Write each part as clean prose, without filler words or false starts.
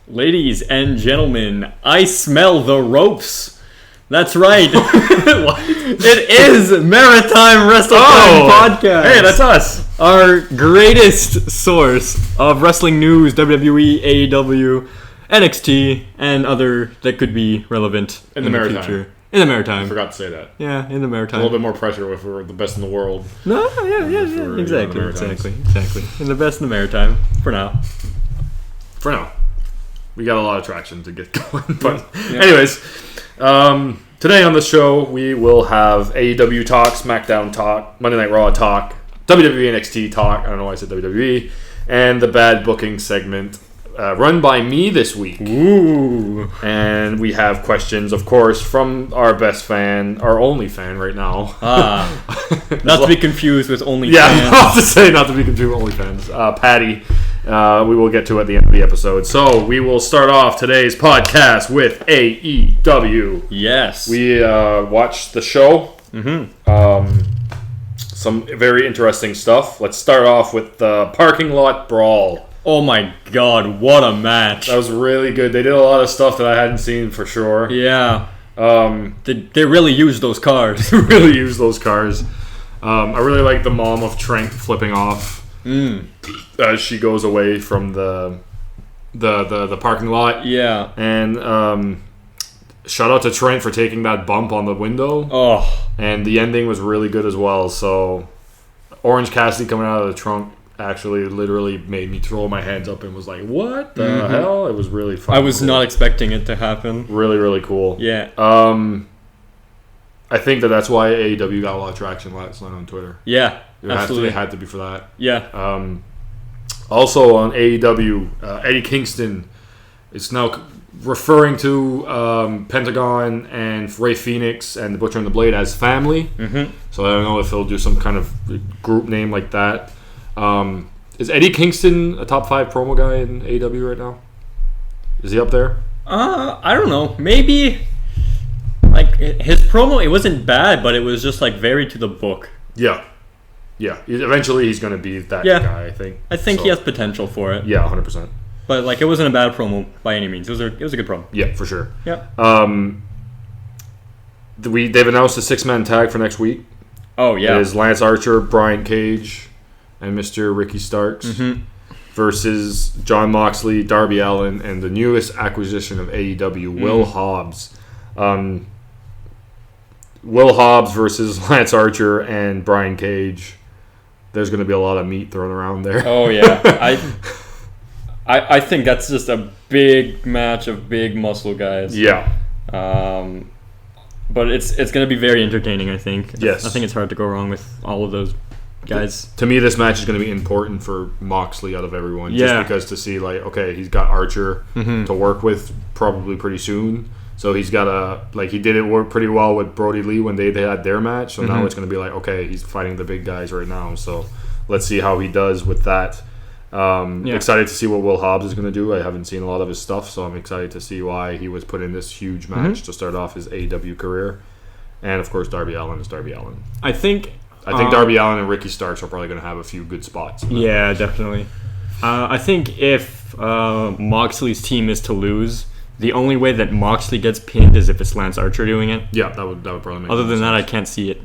Ladies and gentlemen, I smell the ropes. That's right. It is Maritime Wrestletime Podcast. Hey, that's us. Our greatest source of wrestling news, WWE, AEW, NXT, and other that could be relevant in the Maritime. future. In the Maritime. I forgot to say that. Yeah, in the Maritime. A little bit more pressure if we're the best in the world. No, yeah. Exactly. In the best in the Maritime. For now. We got a lot of traction to get going. But anyways, today on the show, we will have AEW talk, Smackdown talk, Monday Night Raw talk, WWE NXT talk. I don't know why I said WWE. And the bad booking segment run by me this week. Ooh. And we have questions, of course, from our best fan, our only fan right now. Not to be confused with OnlyFans. Yeah, I was to say not to be confused with OnlyFans. Patty, we will get to at the end of the episode. So we will start off today's podcast with AEW. Yes. We watched the show. Mm-hmm. Some very interesting stuff. Let's start off with the parking lot brawl. Oh my god, what a match. That was really good. They did a lot of stuff that I hadn't seen for sure. Yeah. They really used those cars. I really like the mom of Trent flipping off as she goes away from the parking lot. Yeah. And shout out to Trent for taking that bump on the window. Oh. And the ending was really good as well. So Orange Cassidy coming out of the trunk actually literally made me throw my hands up and was like, what the hell? It was really fun. I was not expecting it to happen. Really, really cool. Yeah. I think that's why AEW got a lot of traction last night on Twitter. Yeah, absolutely. It had to be for that. Yeah. Also on AEW, Eddie Kingston is now referring to Pentagon and Ray Phoenix and the Butcher and the Blade as family. Mm-hmm. So I don't know if he'll do some kind of group name like that. Is Eddie Kingston a top 5 promo guy in AEW right now? Is he up there? I don't know. Maybe like his promo, it wasn't bad, but it was just like very to the book. Yeah. Eventually he's going to be that guy, I think. I think he has potential for it. Yeah, 100%. But like it wasn't a bad promo by any means. It was a good promo. Yeah, for sure. Yeah. They've announced a 6-man tag for next week. Oh yeah. It is Lance Archer, Brian Cage, and Mr. Ricky Starks versus Jon Moxley, Darby Allin, and the newest acquisition of AEW, Will Hobbs. Will Hobbs versus Lance Archer and Brian Cage. There's going to be a lot of meat thrown around there. Oh yeah, I think that's just a big match of big muscle guys. Yeah. But it's going to be very entertaining. I think. Yes. I think it's hard to go wrong with all of those guys. To me, this match is going to be important for Moxley out of everyone. Yeah. Just because to see, like, okay, he's got Archer to work with probably pretty soon. So he's got he did it work pretty well with Brody Lee when they had their match. So now it's going to be like, okay, he's fighting the big guys right now. So let's see how he does with that. Excited to see what Will Hobbs is going to do. I haven't seen a lot of his stuff, so I'm excited to see why he was put in this huge match to start off his AEW career. And, of course, Darby Allin is Darby Allin. I think Darby Allin and Ricky Starks are probably going to have a few good spots. Yeah, definitely. I think if Moxley's team is to lose, the only way that Moxley gets pinned is if it's Lance Archer doing it. Yeah, that would probably make Other than sense. that, I can't see it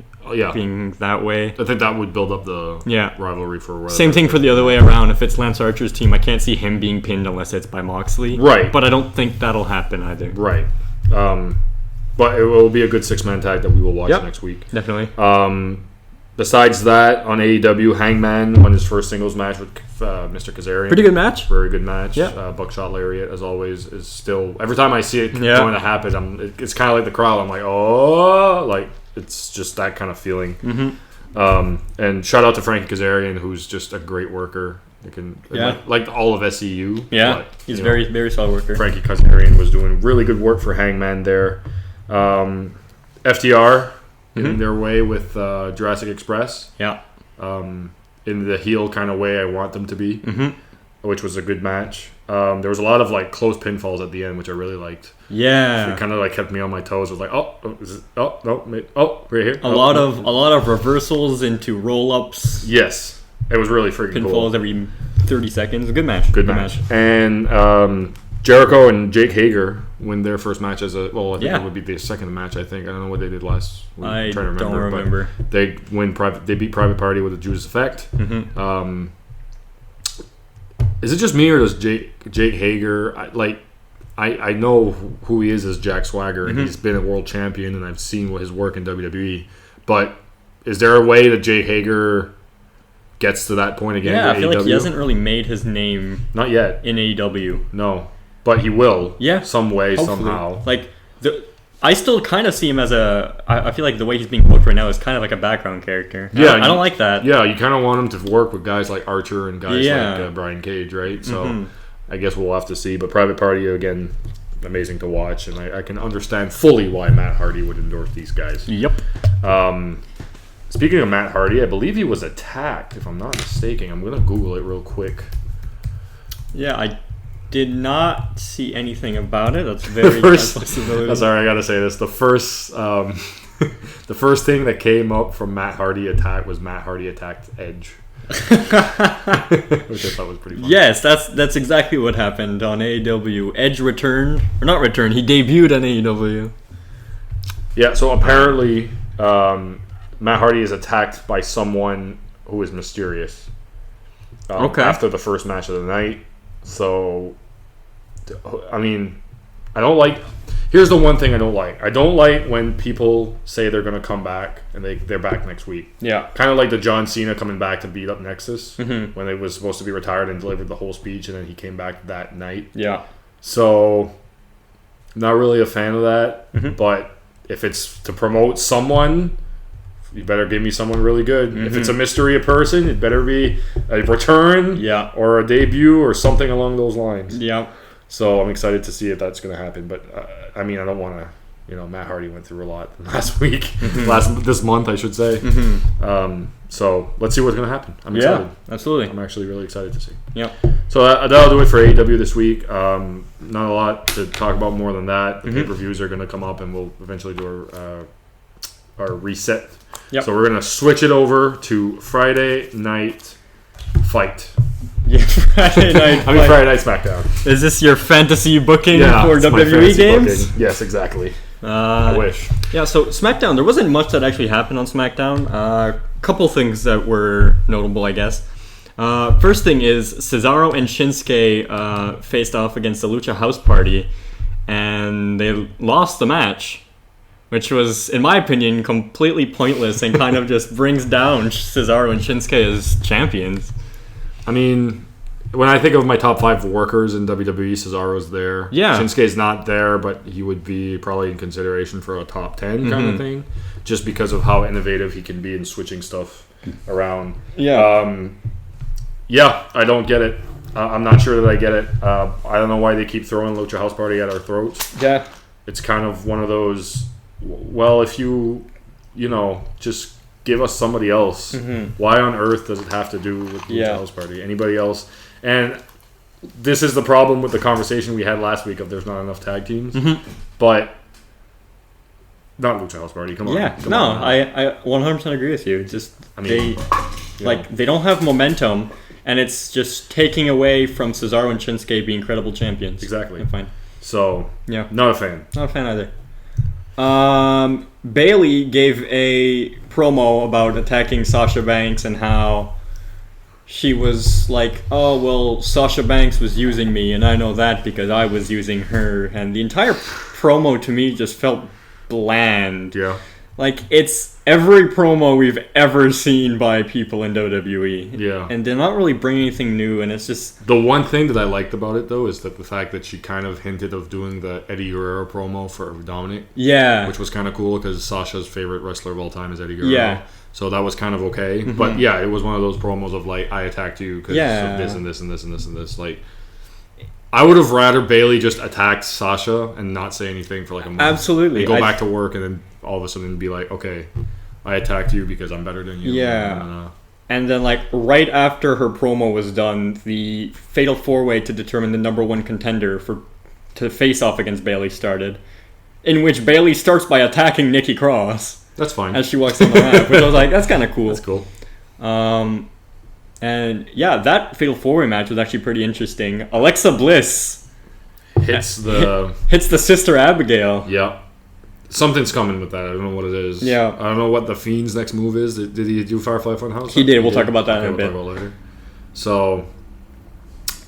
being that way. I think that would build up the rivalry for whatever. Same thing for the other way around. If it's Lance Archer's team, I can't see him being pinned unless it's by Moxley. Right. But I don't think that'll happen either. Right. But it will be a good 6-man tag that we will watch next week. Definitely. Besides that, on AEW, Hangman won his first singles match with Mr. Kazarian. Pretty good match. Very good match. Yeah. Buckshot Lariat, as always, is still... Every time I see it going to happen, it's kind of like the crowd. I'm like, oh... Like, it's just that kind of feeling. And shout out to Frankie Kazarian, who's just a great worker. Like all of SEU. Yeah, he's very, very solid worker. Frankie Kazarian was doing really good work for Hangman there. FTR in their way with Jurassic Express. Yeah. In the heel kind of way I want them to be, which was a good match. There was a lot of like close pinfalls at the end, which I really liked. Yeah, it kind of like kept me on my toes. I was like, right here. A lot of reversals into roll ups. Yes, it was really freaking pinfalls cool. every 30 seconds. Good match. Good match. And Jericho and Jake Hager win their first match as a... Well, I think Yeah. it would be the second match, I think. I don't know what they did last week. I I'm trying to don't remember. But they beat Private Party with a Judas Effect. Mm-hmm. Is it just me or does Jake Hager... I know who he is as Jack Swagger, and he's been a world champion, and I've seen his work in WWE. But is there a way that Jake Hager gets to that point again? Yeah, I feel AEW? like he hasn't really made his name Not yet. in AEW. No. But he will. Yeah. Some way, Hopefully. somehow. Like, I still kind of see him as I feel like the way he's being booked right now is kind of like a background character. Yeah, I don't like that. Yeah, you kind of want him to work with guys like Archer and guys Yeah. like Brian Cage, right? So I guess we'll have to see. But Private Party, again, amazing to watch. And I can understand fully why Matt Hardy would endorse these guys. Yep. Speaking of Matt Hardy, I believe he was attacked, if I'm not mistaken. I'm going to Google it real quick. Yeah, I did not see anything about it. That's very possibility. That's all right, I got to say this. The first the first thing that came up from Matt Hardy attack was Matt Hardy attacked Edge. Which I thought was pretty funny. Yes, that's exactly what happened on AEW. Edge returned, or not returned, he debuted on AEW. Yeah, so apparently Matt Hardy is attacked by someone who is mysterious. After the first match of the night. So, I mean, I don't like... Here's the one thing I don't like. I don't like when people say they're going to come back and they're back next week. Yeah. Kind of like the John Cena coming back to beat up Nexus when they was supposed to be retired and delivered the whole speech, and then he came back that night. Yeah. So, not really a fan of that. But if it's to promote someone, you better give me someone really good. If it's a mystery person, it better be a return or a debut or something along those lines. Yeah. So I'm excited to see if that's going to happen. But, I mean, I don't want to... Matt Hardy went through a lot last week. This month, I should say. So let's see what's going to happen. I'm excited. Yeah, absolutely. I'm actually really excited to see. Yeah. So that'll do it for AEW this week. Not a lot to talk about more than that. The pay-per-views are going to come up, and we'll eventually do our reset. Yep. So we're going to switch it over to Friday Night Fight. Yeah, Friday Night Fight. Friday Night Smackdown. Is this your fantasy booking for it's my WWE fantasy games? booking. Yes, exactly. I wish. Yeah, so SmackDown, there wasn't much that actually happened on SmackDown. A couple things that were notable, I guess. First thing is Cesaro and Shinsuke faced off against the Lucha House Party, and they lost the match, which was, in my opinion, completely pointless and kind of just brings down Cesaro and Shinsuke as champions. I mean, when I think of my top 5 workers in WWE, Cesaro's there. Yeah. Shinsuke's not there, but he would be probably in consideration for a top 10 kind of thing, just because of how innovative he can be in switching stuff around. Yeah. I don't get it. I'm not sure that I get it. I don't know why they keep throwing Lucha House Party at our throats. Yeah. It's kind of one of those, well, if you just give us somebody else. Why on earth does it have to do with Lucha House Party? Anybody else? And this is the problem with the conversation we had last week of there's not enough tag teams. But not Lucha House Party. Come on. Yeah. I 100% agree with you. Just they don't have momentum, and it's just taking away from Cesaro and Shinsuke being credible champions. Exactly. I'm fine. So not a fan. Not a fan either. Bayley gave a promo about attacking Sasha Banks and how she was like, oh, well, Sasha Banks was using me, and I know that because I was using her. And the entire promo to me just felt bland. Yeah. Like, it's every promo we've ever seen by people in WWE. Yeah. And they're not really bringing anything new, and it's just... The one thing that I liked about it, though, is that the fact that she kind of hinted of doing the Eddie Guerrero promo for Dominic. Yeah. Which was kind of cool, because Sasha's favorite wrestler of all time is Eddie Guerrero. Yeah. So that was kind of okay. But, yeah, it was one of those promos of, like, I attacked you because of this and this and this and this and this. Like, I would have rather Bayley just attacked Sasha and not say anything for, like, a month. Absolutely. And go back to work and then all of a sudden be like, okay, I attacked you because I'm better than you. Yeah. And then, like, right after her promo was done, the Fatal 4-Way to determine the number one contender to face off against Bayley started, in which Bayley starts by attacking Nikki Cross. That's fine. As she walks on the ramp, which I was like, that's kind of cool. That's cool. And, yeah, that Fatal 4-Way match was actually pretty interesting. Alexa Bliss hits the Sister Abigail. Yeah. Something's coming with that. I don't know what it is. Yeah. I don't know what the Fiend's next move is. Did he do Firefly Funhouse? He did. We'll talk about that in a bit. We'll talk about later. So,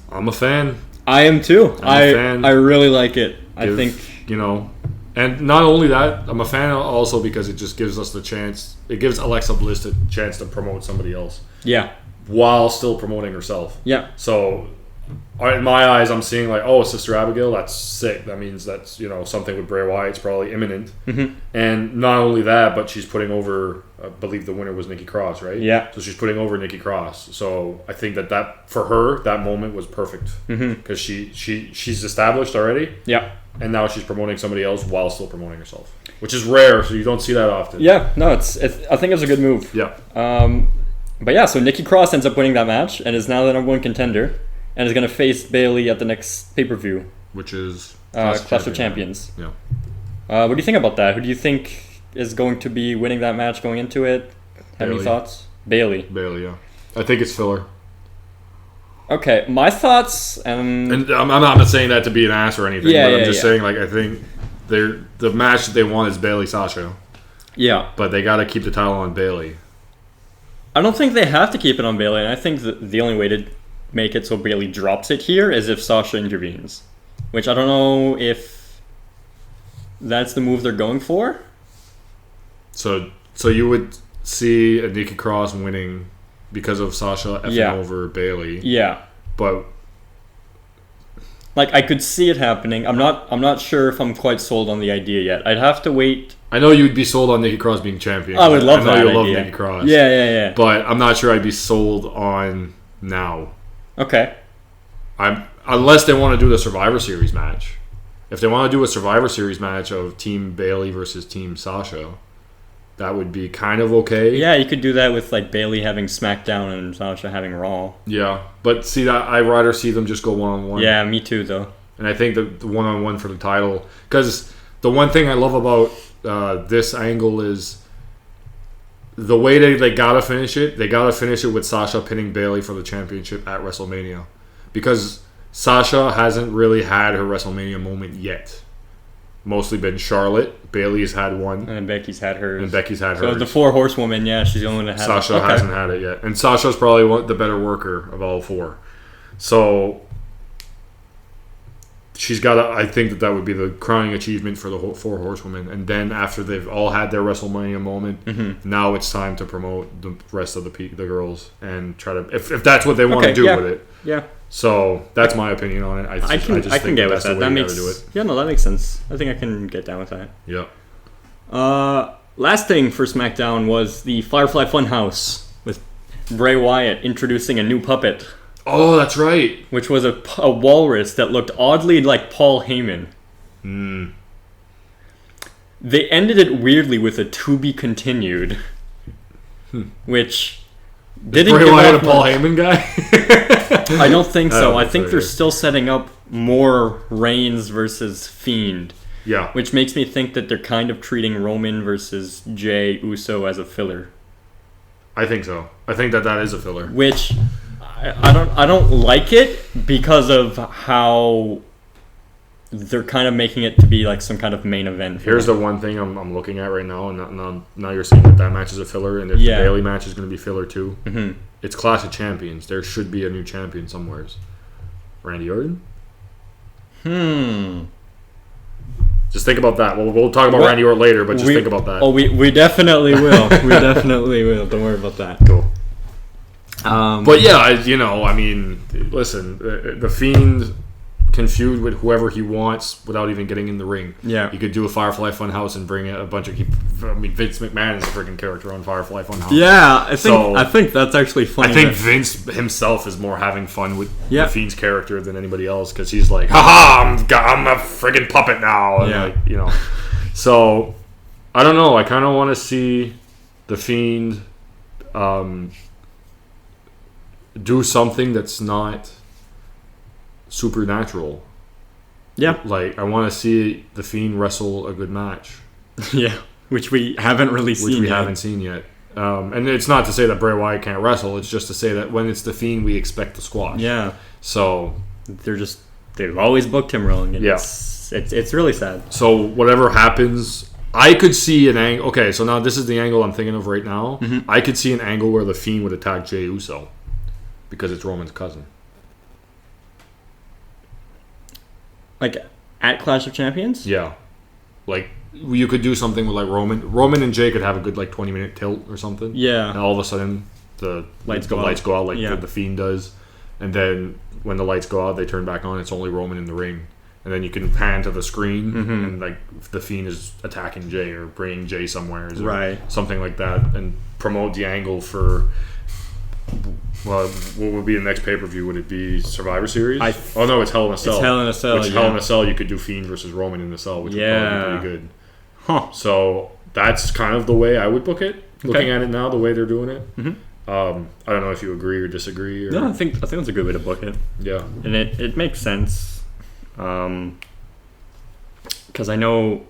I'm a fan. I am too. I'm a fan. I really like it. I think... And not only that, I'm a fan also because it just gives us the chance. It gives Alexa Bliss the chance to promote somebody else. Yeah. While still promoting herself. Yeah. So, in my eyes, I'm seeing like, oh, Sister Abigail, that's sick. That means that's, something with Bray Wyatt's probably imminent. Mm-hmm. And not only that, but she's putting over, I believe the winner was Nikki Cross, right? Yeah. So she's putting over Nikki Cross. So I think that for her, that moment was perfect. Because she's established already. Yeah. And now she's promoting somebody else while still promoting herself. Which is rare, so you don't see that often. Yeah, no, it's I think it's a good move. Yeah. But yeah, so Nikki Cross ends up winning that match and is now the number one contender and is going to face Bayley at the next pay-per-view. Which is Clash of Champions. Yeah. What do you think about that? Who do you think is going to be winning that match going into it? Have any thoughts? Bayley, yeah. I think it's filler. Okay, my thoughts... and I'm not saying that to be an ass or anything, but I'm just saying, like, I think the match that they want is Bayley-Sasha. Yeah. But they got to keep the title on Bayley. I don't think they have to keep it on Bayley, and I think the only way to make it so Bayley drops it here is if Sasha intervenes. Which I don't know if that's the move they're going for. So you would see a Nikki Cross winning because of Sasha effing over Bayley. Yeah. But like I could see it happening. I'm not sure if I'm quite sold on the idea yet. I'd have to wait. I know you'd be sold on Nikki Cross being champion. I would love that. I know you love Nikki Cross. Yeah. But I'm not sure I'd be sold on now. Okay. Unless they want to do the Survivor Series match. If they want to do a Survivor Series match of Team Bayley versus Team Sasha, that would be kind of okay. Yeah, you could do that with like Bayley having SmackDown and Sasha having Raw. Yeah, but see that I'd rather see them just go one-on-one. Yeah, me too, though. And I think the one-on-one for the title, because the one thing I love about this angle is the way they gotta finish it. They gotta finish it with Sasha pinning Bayley for the championship at WrestleMania, because Sasha hasn't really had her WrestleMania moment yet. Mostly been Charlotte. Bayley's had one. And Becky's had hers. So the 4 horsewomen, yeah, she's the only one that had Sasha hasn't had it yet. And Sasha's probably the better worker of all 4. So she's got to... I think that would be the crowning achievement for the 4 horsewomen. And then after they've all had their WrestleMania moment, now it's time to promote the rest of the girls and try to... If that's what they want to do with it. Yeah. So that's my opinion on it. I can get with that. That makes that makes sense. I think I can get down with that. Yeah. Last thing for SmackDown was the Firefly Funhouse with Bray Wyatt introducing a new puppet. Oh, that's right. Which was a walrus that looked oddly like Paul Heyman. They ended it weirdly with a to be continued, which didn't Bray Wyatt a Paul Heyman guy. I don't think so. I think they're still setting up more Reigns versus Fiend. Yeah. Which makes me think that they're kind of treating Roman versus Jey Uso as a filler. I think so. I think that is a filler. Which I don't like it because of how they're kind of making it to be like some kind of main event. Here's the one thing I'm looking at right now, and now you're saying that match is a filler, and if the Bayley match is going to be filler too. Mm-hmm. It's Clash of Champions. There should be a new champion somewhere. Randy Orton? Just think about that. We'll talk about Randy Orton later, but just think about that. Oh, we definitely will. We definitely will. Don't worry about that. Cool. But yeah, listen, the Fiend can feud with whoever he wants without even getting in the ring. Yeah. You could do a Firefly Funhouse and bring a bunch of... Vince McMahon is a freaking character on Firefly Funhouse. Yeah, I think that's actually funny. I think Vince himself is more having fun with the Fiend's character than anybody else, because he's like, haha, I'm a friggin' puppet now. And So, I don't know. I kind of want to see the Fiend do something that's not supernatural. Yeah. Like, I want to see the Fiend wrestle a good match. Yeah. Which we haven't really seen yet. And it's not to say that Bray Wyatt can't wrestle. It's just to say that when it's the Fiend, we expect the squash. Yeah. So they're just they've always booked him wrong. And Yeah. it's really sad. So whatever happens, I could see an angle. Okay, so now this is the angle I'm thinking of right now. Mm-hmm. I could see an angle where the Fiend would attack Jey Uso because it's Roman's cousin. Like at Clash of Champions? Yeah, like you could do something with like Roman and Jey could have a good like 20-minute tilt or something. Yeah. And all of a sudden the lights go out like Yeah. the Fiend does, and then when the lights go out, they turn back on. It's only Roman in the ring. And then you can pan to the screen, and like the Fiend is attacking Jey or bringing Jey somewhere, or Right. something like that, and promote the angle for. Well, what would be the next pay-per-view? Would it be Survivor Series? Oh no, it's Hell in a Cell. It's Hell in a Cell. Which Hell in a Cell, you could do Fiend versus Roman in the Cell, which would probably be pretty good. Huh. So that's kind of the way I would book it. Looking at it now, the way they're doing it. Mm-hmm. I don't know if you agree or disagree. Or, No, I think that's a good way to book it. Yeah. And it makes sense. Because I know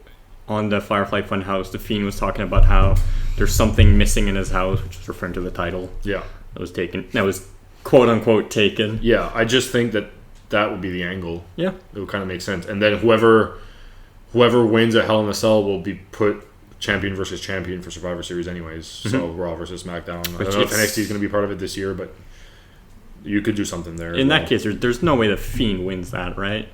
on the Firefly Funhouse, the Fiend was talking about how there's something missing in his house, which was referring to the title Yeah. that was quote unquote taken. Yeah, I just think that would be the angle. Yeah. It would kind of make sense. And then whoever wins at Hell in a Cell will be put champion versus champion for Survivor Series anyways. So Raw versus SmackDown. I don't know if NXT is going to be part of it this year, but you could do something there. In that case, there's no way the Fiend wins that, right?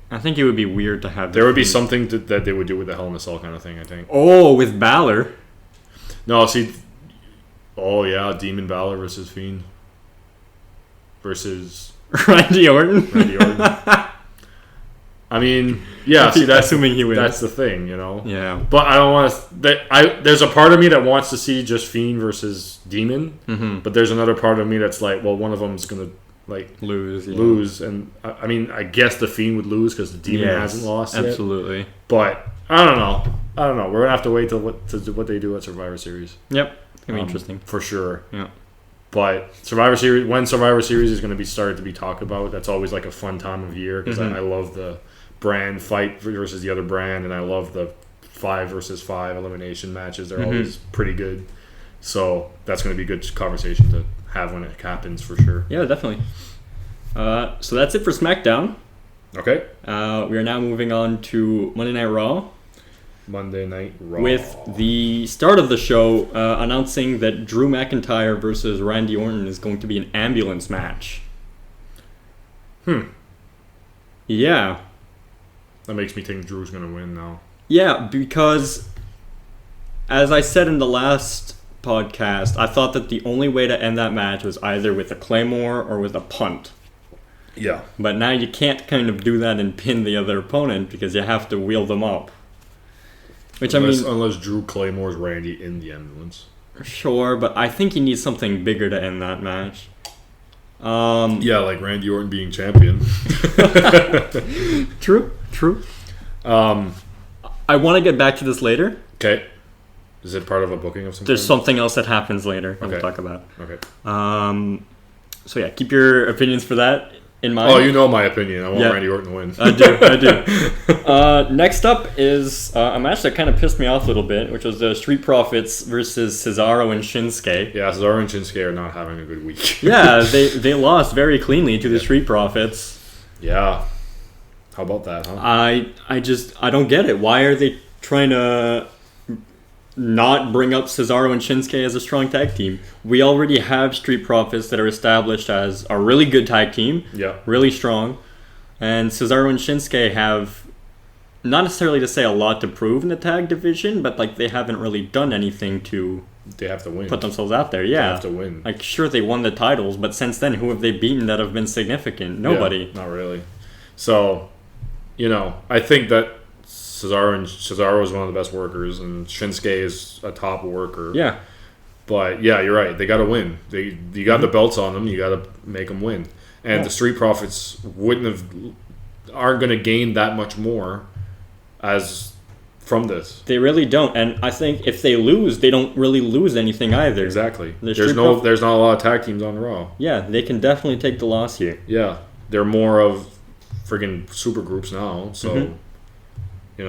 I think it would be weird to have... There would be something that they would do with the Hell in a Cell kind of thing, I think. Oh, with Balor. No, see... Oh, yeah, Demon Balor versus Fiend. Versus... Randy Orton. I mean, yeah, see, that's... Assuming he wins. That's the thing, you know? Yeah. But I don't want to... There's a part of me that wants to see just Fiend versus Demon. Mm-hmm. But there's another part of me that's like, well, one of them's going to... lose, and I mean, I guess the Fiend would lose because the Demon hasn't lost yet. Absolutely. But I don't know. We're gonna have to wait till what they do at Survivor Series. Yep, it's gonna be interesting for sure. Yeah. But Survivor Series is gonna be started to be talked about. That's always like a fun time of year because I love the brand fight versus the other brand, and I love the 5 versus 5 elimination matches. They're always pretty good. So that's gonna be a good conversation to have when it happens for sure. Yeah, definitely. So that's it for SmackDown. Okay. We are now moving on to Monday Night Raw. Monday Night Raw. With the start of the show announcing that Drew McIntyre versus Randy Orton is going to be an ambulance match. Yeah. That makes me think Drew's going to win now. Yeah, because as I said in the last podcast, I thought that the only way to end that match was either with a Claymore or with a punt. Yeah. But now you can't kind of do that and pin the other opponent because you have to wheel them up. Unless Drew Claymore's Randy in the ambulance. Sure, but I think you need something bigger to end that match. Yeah, like Randy Orton being champion. True. I want to get back to this later. Okay. Is it part of a booking of some There's kind? something else that happens later that we'll talk about. Okay. So yeah, keep your opinions for that in mind. Oh, you know my opinion. I want Randy Orton to win. I do. Next up is a match that kind of pissed me off a little bit, which was the Street Profits versus Cesaro and Shinsuke. Yeah, Cesaro and Shinsuke are not having a good week. Yeah, they lost very cleanly to the Street Profits. Yeah. How about that, huh? I don't get it. Why are they trying to not bring up Cesaro and Shinsuke as a strong tag team? We already have Street Profits that are established as a really good tag team. Yeah. Really strong. And Cesaro and Shinsuke have, not necessarily to say a lot to prove in the tag division, but like they haven't really done anything to... They have to win. Put themselves out there, yeah. They have to win. Like, sure, they won the titles, but since then, who have they beaten that have been significant? Nobody. Yeah, not really. So, I think that Cesaro is one of the best workers, and Shinsuke is a top worker. Yeah. But yeah, you're right. They got to win. You got the belts on them. You got to make them win. And the Street Profits aren't going to gain that much more as from this. They really don't. And I think if they lose, they don't really lose anything either. Exactly. There's not a lot of tag teams on Raw. Yeah, they can definitely take the loss here. Yeah, they're more of friggin' super groups now. So, I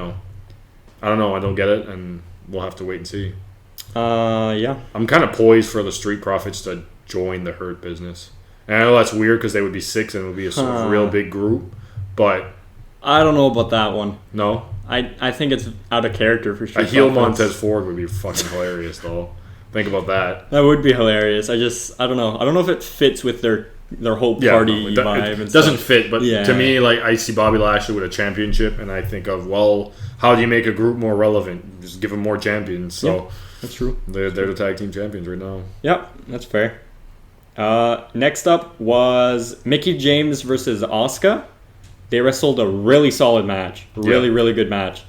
don't know. I don't get it, and we'll have to wait and see. Yeah. I'm kind of poised for the Street Profits to join the Hurt Business. And I know that's weird because they would be 6 and it would be a real big group. But I don't know about that one. no, I think it's out of character for sure. a heel Montez Ford would be fucking hilarious, though. Think about that. That would be hilarious. I don't know. I don't know if it fits with their whole party vibe. It doesn't fit, but Yeah. to me, like, I see Bobby Lashley with a championship, and I think of, well, how do you make a group more relevant? Just give them more champions. So Yeah, that's true. they're the tag team champions right now. Yep, that's fair. Next up was Mickie James versus Asuka. They wrestled a really solid match. Really good match.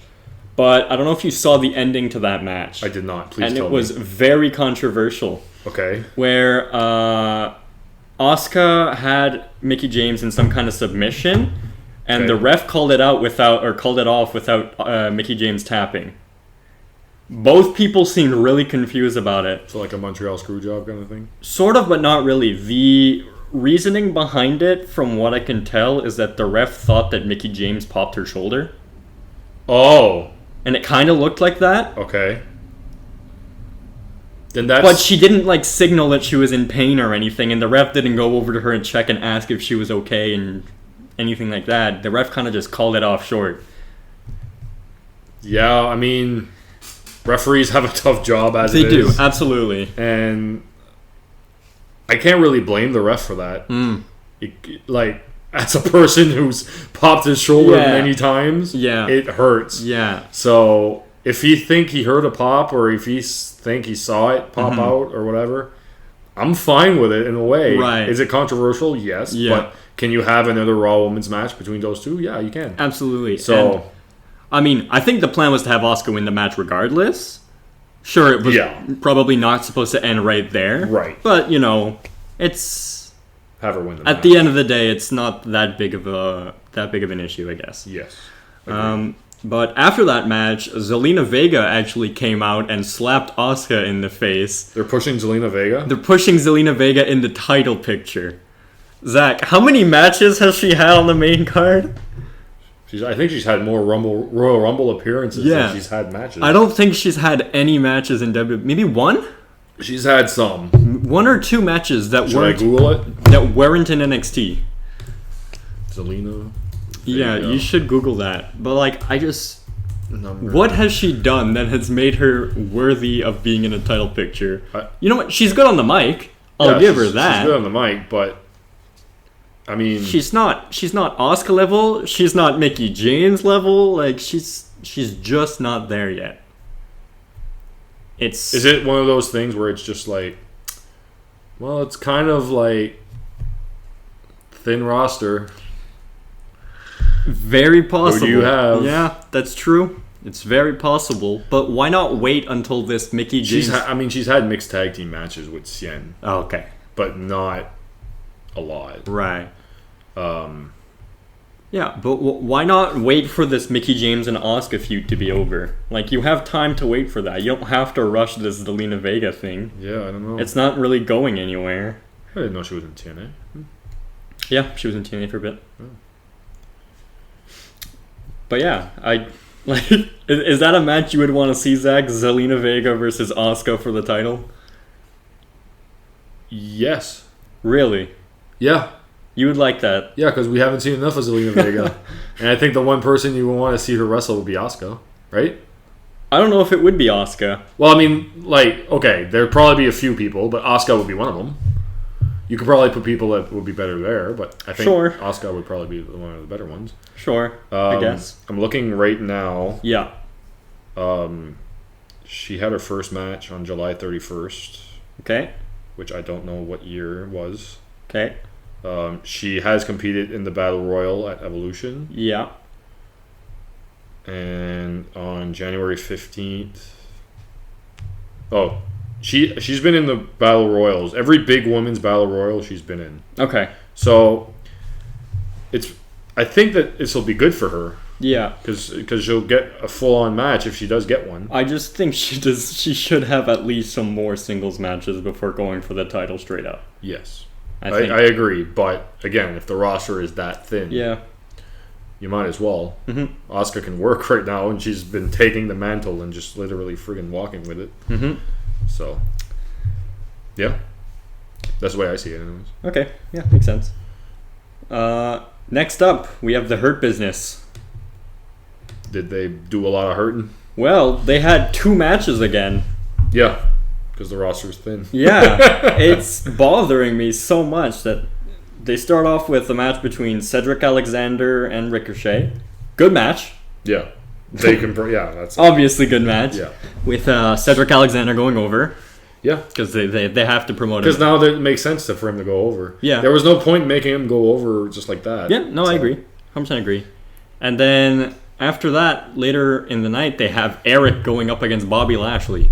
But I don't know if you saw the ending to that match. I did not. Please and tell me. it was very controversial. Okay. Where Asuka had Mickie James in some kind of submission, and the ref called it off without Mickie James tapping. Both people seemed really confused about it. So like a Montreal Screwjob kind of thing? Sort of, but not really. The reasoning behind it, from what I can tell, is that the ref thought that Mickie James popped her shoulder. Oh. And it kind of looked like that. Okay. Then that's... But she didn't like signal that she was in pain or anything, and the ref didn't go over to her and check and ask if she was okay and anything like that. The ref kind of just called it off short. Yeah, I mean, referees have a tough job as They it do, is. absolutely. And I can't really blame the ref for that. Like, as a person who's popped his shoulder many times, it hurts. Yeah. So if he think he heard a pop, or if he think he saw it pop out or whatever, I'm fine with it in a way. Right. Is it controversial? Yes. Yeah. But can you have another Raw Women's match between those two? Yeah, you can. Absolutely. So, and, I mean, I think the plan was to have Asuka win the match regardless. Sure, it was probably not supposed to end right there. Right. But, you know, it's... have her win the match. At the end of the day, it's not that big of an issue, I guess. Yes. But after that match, Zelina Vega actually came out and slapped Asuka in the face. They're pushing Zelina Vega? They're pushing Zelina Vega in the title picture. Zach, how many matches has she had on the main card? I think she's had more Royal Rumble appearances than she's had matches. I don't think she's had any matches in WWE. Maybe one? She's had some. One or two matches that Should I Google it? that weren't in NXT. Zelina. Yeah, you should Google that. But like, what has she done that has made her worthy of being in a title picture? You know what? She's good on the mic. I'll give her that. She's good on the mic, but I mean, she's not Asuka level. She's not Mickie James level. Like she's just not there yet. Is it one of those things where it's just like, well, it's kind of like thin roster. Very possible. Who do you have? Yeah, that's true. It's very possible. But why not wait until this Mickie James... she's had mixed tag team matches with Cien. Oh, okay. But not a lot. Right. Yeah, but why not wait for this Mickie James and Asuka feud to be over? Like, you have time to wait for that. You don't have to rush this Zelina Vega thing. Yeah, I don't know. It's not really going anywhere. I didn't know she was in TNA. Yeah, she was in TNA for a bit. Oh. But yeah, is that a match you would want to see, Zach? Zelina Vega versus Asuka for the title? Yes. Really? Yeah. You would like that? Yeah, because we haven't seen enough of Zelina Vega. And I think the one person you would want to see her wrestle would be Asuka, right? I don't know if it would be Asuka. Well, I mean, like, okay, there'd probably be a few people, but Asuka would be one of them. You could probably put people that would be better there, but I think Asuka would probably be one of the better ones. Sure, I guess. I'm looking right now. Yeah. She had her first match on July 31st. Okay. Which I don't know what year it was. Okay. She has competed in the Battle Royal at Evolution. Yeah. And on January 15th... Oh, she's been in the Battle Royals. Every big women's Battle Royal she's been in. Okay. So, I think that this will be good for her. Yeah. Because she'll get a full-on match if she does get one. I just think she should have at least some more singles matches before going for the title straight up. Yes. I agree, but again, if the roster is that thin, you might as well. Mm-hmm. Asuka can work right now, and she's been taking the mantle and just literally friggin' walking with it. Mm-hmm. So, yeah, that's the way I see it anyways. Okay, yeah, makes sense. Next up, we have the Hurt Business. Did they do a lot of hurting? Well, they had 2 matches again. Yeah, because the roster's thin. Yeah, it's bothering me so much that they start off with a match between Cedric Alexander and Ricochet. Good match. Yeah. They can, that's obviously good match. Yeah. With Cedric Alexander going over. Yeah. Because they have to promote him. Because now it makes sense for him to go over. Yeah. There was no point in making him go over just like that. Yeah, no, I agree. 100% agree. And then after that, later in the night, they have Eric going up against Bobby Lashley.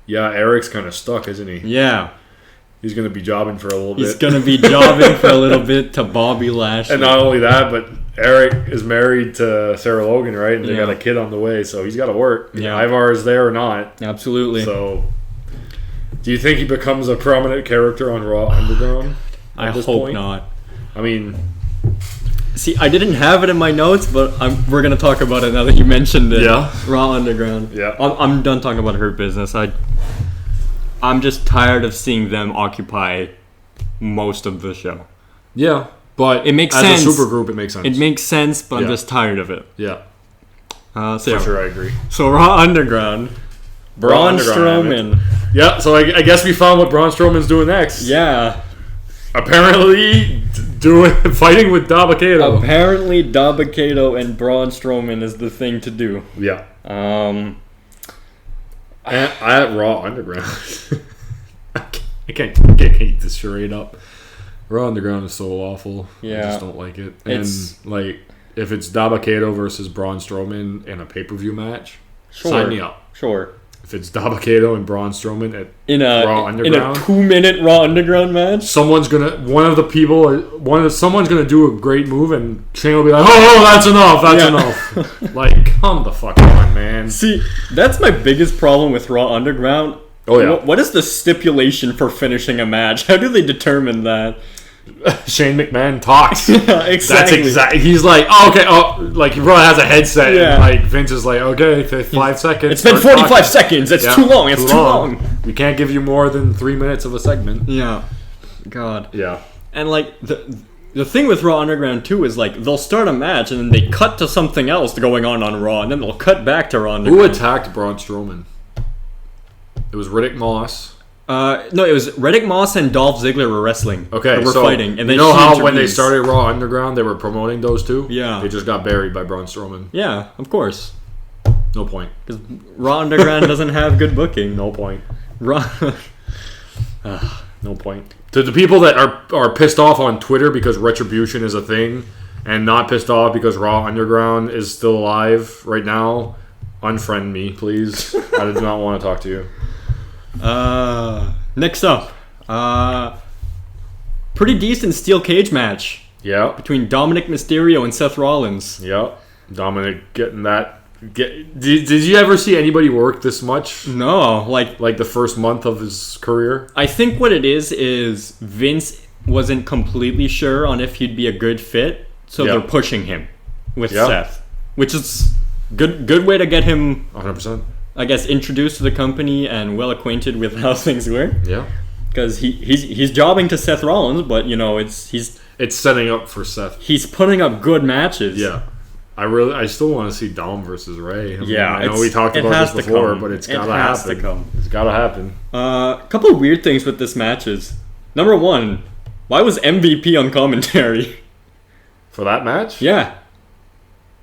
Yeah, Eric's kind of stuck, isn't he? Yeah. He's going to be jobbing for a little bit. He's going to be jobbing for a little bit to Bobby Lashley. And not only that, but Eric is married to Sarah Logan, right? And they got a kid on the way, so he's got to work. Yeah. Ivar is there or not. Absolutely. So, do you think he becomes a prominent character on Raw Underground? I hope not. I mean... See, I didn't have it in my notes, but we're going to talk about it now that you mentioned it. Yeah. Raw Underground. Yeah. I'm done talking about Hurt Business. I'm just tired of seeing them occupy most of the show. Yeah, but it makes sense. As a supergroup, it makes sense. It makes sense, but I'm just tired of it. Yeah. For sure, I agree. So Raw Underground. Braun Strowman. Yeah, so I guess we found what Braun Strowman's doing next. Yeah. Apparently fighting with Dabba-Kato. Apparently Dabba-Kato and Braun Strowman is the thing to do. Yeah. At Raw Underground. I can't keep this charade up. Raw Underground is so awful. Yeah. I just don't like it. And if it's Dabba-Kato versus Braun Strowman in a pay-per-view match, sign me up. Sure. If it's Dabba-Kato and Braun Strowman at Raw Underground, in a 2-minute Raw Underground match, someone's gonna do a great move, and Shane will be like, "Oh, that's enough. Like, come the fuck on, man." See, that's my biggest problem with Raw Underground. Oh yeah. What is the stipulation for finishing a match? How do they determine that? Shane McMahon talks. Yeah, exactly. That's exactly. He's like, oh, okay, like he probably has a headset. Yeah. And like Vince is like, okay, 5 seconds. It's been 45 seconds. It's too long. It's too long. We can't give you more than 3 minutes of a segment. Yeah. God. Yeah. And like the thing with Raw Underground too is like they'll start a match and then they cut to something else going on Raw and then they'll cut back to Raw Underground. Who attacked Braun Strowman? It was Riddick Moss. No, it was Riddick Moss and Dolph Ziggler were wrestling. Okay, they were fighting, and then you know how when they started Raw Underground, they were promoting those two. Yeah, they just got buried by Braun Strowman. Yeah, of course. No point. Because Raw Underground doesn't have good booking. No point. No point. To the people that are pissed off on Twitter because Retribution is a thing, and not pissed off because Raw Underground is still alive right now, unfriend me, please. I do not want to talk to you. Next up, pretty decent steel cage match. Yeah. Between Dominic Mysterio and Seth Rollins. Yeah. Dominic getting that. Did you ever see anybody work this much? No, like the first month of his career. I think what it is Vince wasn't completely sure on if he'd be a good fit, so they're pushing him with Seth, which is good way to get him 100%. I guess introduced to the company and well acquainted with how things work. Yeah, because he's jobbing to Seth Rollins, but you know it's setting up for Seth. He's putting up good matches. Yeah, I still want to see Dom versus Ray. I know we talked about this before, but it's gotta happen. It's gotta happen. A couple of weird things with this matches. Number one, why was MVP on commentary for that match? Yeah,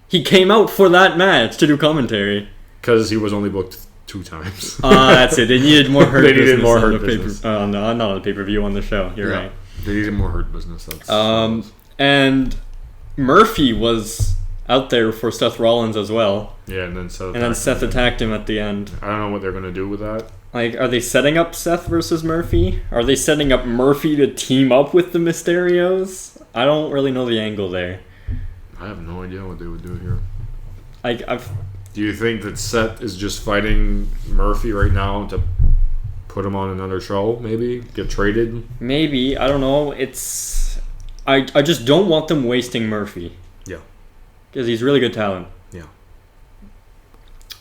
he came out for that match to do commentary. Because he was only booked 2 times. That's it. They needed more hurt business. They needed more hurt business. No, not on the pay-per-view, on the show. You're right. They needed more hurt business. And Murphy was out there for Seth Rollins as well. Yeah, and then Seth attacked him at the end. I don't know what they're going to do with that. Like, are they setting up Seth versus Murphy? Are they setting up Murphy to team up with the Mysterios? I don't really know the angle there. I have no idea what they would do here. Do you think that Seth is just fighting Murphy right now to put him on another show, maybe? Get traded? Maybe. I don't know. I just don't want them wasting Murphy. Yeah. Because he's really good talent. Yeah.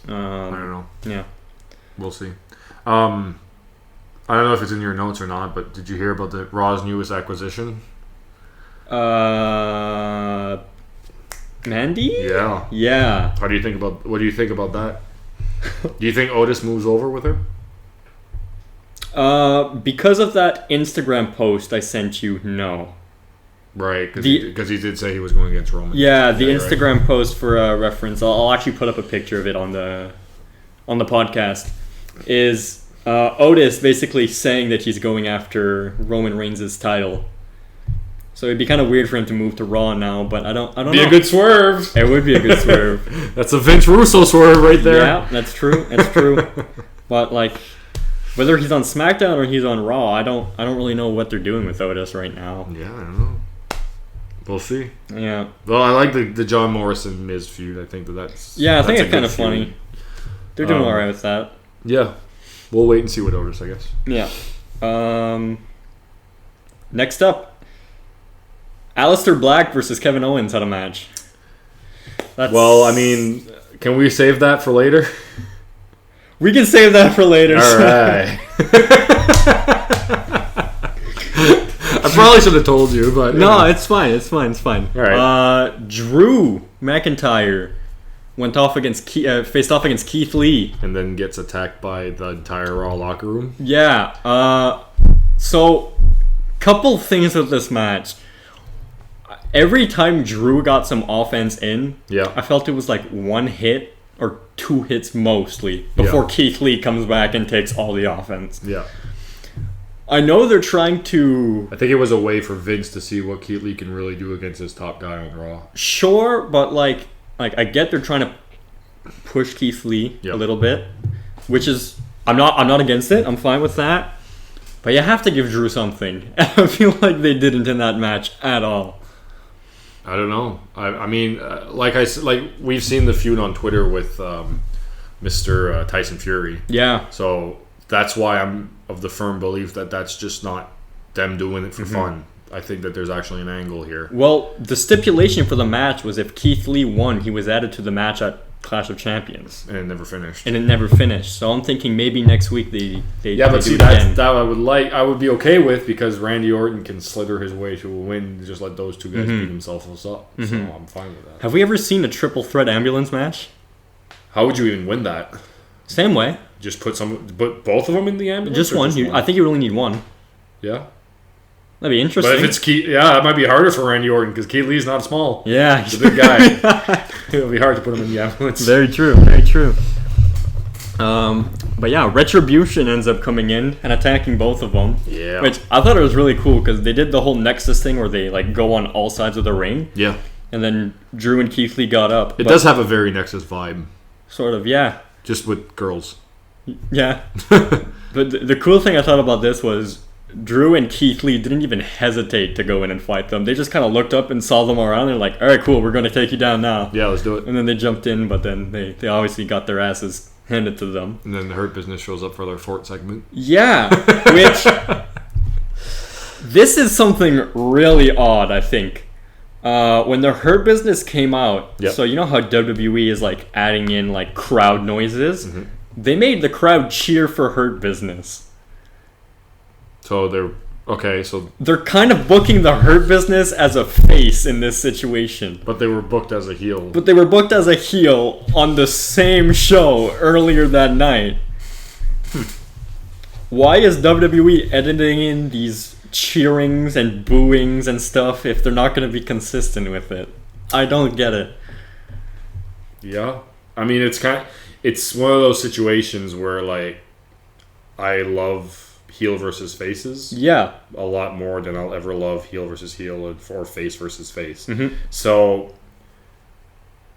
I don't know. Yeah. We'll see. I don't know if it's in your notes or not, but did you hear about the Raw's newest acquisition? Mandy? Yeah. Yeah. What do you think about that? Do you think Otis moves over with her? Because of that Instagram post I sent you, no. Right, because he did say he was going against Roman. Yeah, the Instagram post for reference, I'll actually put up a picture of it on the podcast, is Otis basically saying that he's going after Roman Reigns' title. So it'd be kind of weird for him to move to Raw now, but I don't know. Be a good swerve. It would be a good swerve. That's a Vince Russo swerve right there. Yeah, that's true. But like, whether he's on SmackDown or he's on Raw, I don't really know what they're doing with Otis right now. Yeah, I don't know. We'll see. Yeah. Well, I like the John Morrison Miz feud. I think that's I think it's kind of funny. They're doing alright with that. Yeah. We'll wait and see with Otis, I guess. Yeah. Next up, Aleister Black versus Kevin Owens had a match. Well, I mean, can we save that for later? We can save that for later. All right. I probably should have told you, but no, it's fine. All right. Drew McIntyre went off against faced off against Keith Lee, and then gets attacked by the entire Raw locker room. Yeah. So, couple things with this match. Every time Drew got some offense in, I felt it was like one hit or two hits mostly before Keith Lee comes back and takes all the offense. Yeah. I know they're trying to... I think it was a way for Vince to see what Keith Lee can really do against his top guy on Raw. Sure, but like I get they're trying to push Keith Lee a little bit, which is... I'm not against it. I'm fine with that. But you have to give Drew something. I feel like they didn't in that match at all. I don't know. I mean, like we've seen the feud on Twitter with Mr. Tyson Fury. Yeah. So that's why I'm of the firm belief that that's just not them doing it for fun. I think that there's actually an angle here. Well, the stipulation for the match was if Keith Lee won, he was added to the match at Clash of Champions. And it never finished. So I'm thinking maybe next week they but see, that I would be okay with, because Randy Orton can slither his way to a win. Just let those two guys beat themselves up. So I'm fine with that. Have we ever seen a triple threat ambulance match? How would you even win that? Same way. Just put both of them in the ambulance? Just one. I think you only need one. Yeah. That'd be interesting. But if it's Keith... Yeah, it might be harder for Randy Orton, because Keith Lee's not small. Yeah. He's a big guy. It'll be hard to put him in the ambulance. Very true. But yeah, Retribution ends up coming in and attacking both of them. Yeah. Which I thought it was really cool, because they did the whole Nexus thing where they like go on all sides of the ring. Yeah. And then Drew and Keith Lee got up. It does have a very Nexus vibe. Sort of, yeah. Just with girls. Yeah. But the cool thing I thought about this was Drew and Keith Lee didn't even hesitate to go in and fight them. They just kind of looked up and saw them around. They're like, all right, cool, we're going to take you down now. Yeah, let's do it. And then they jumped in, but then they obviously got their asses handed to them. And then the Hurt Business shows up for their Fort segment. Yeah, which... This is something really odd, I think. When the Hurt Business came out, so you know how WWE is like adding in like crowd noises? Mm-hmm. They made the crowd cheer for Hurt Business. So they're kind of booking the Hurt Business as a face in this situation. But they were booked as a heel. On the same show earlier that night. Why is WWE editing in these cheerings and booings and stuff if they're not going to be consistent with it? I don't get it. Yeah. I mean, it's one of those situations where like I love heel versus faces a lot more than I'll ever love heel versus heel or face versus face. So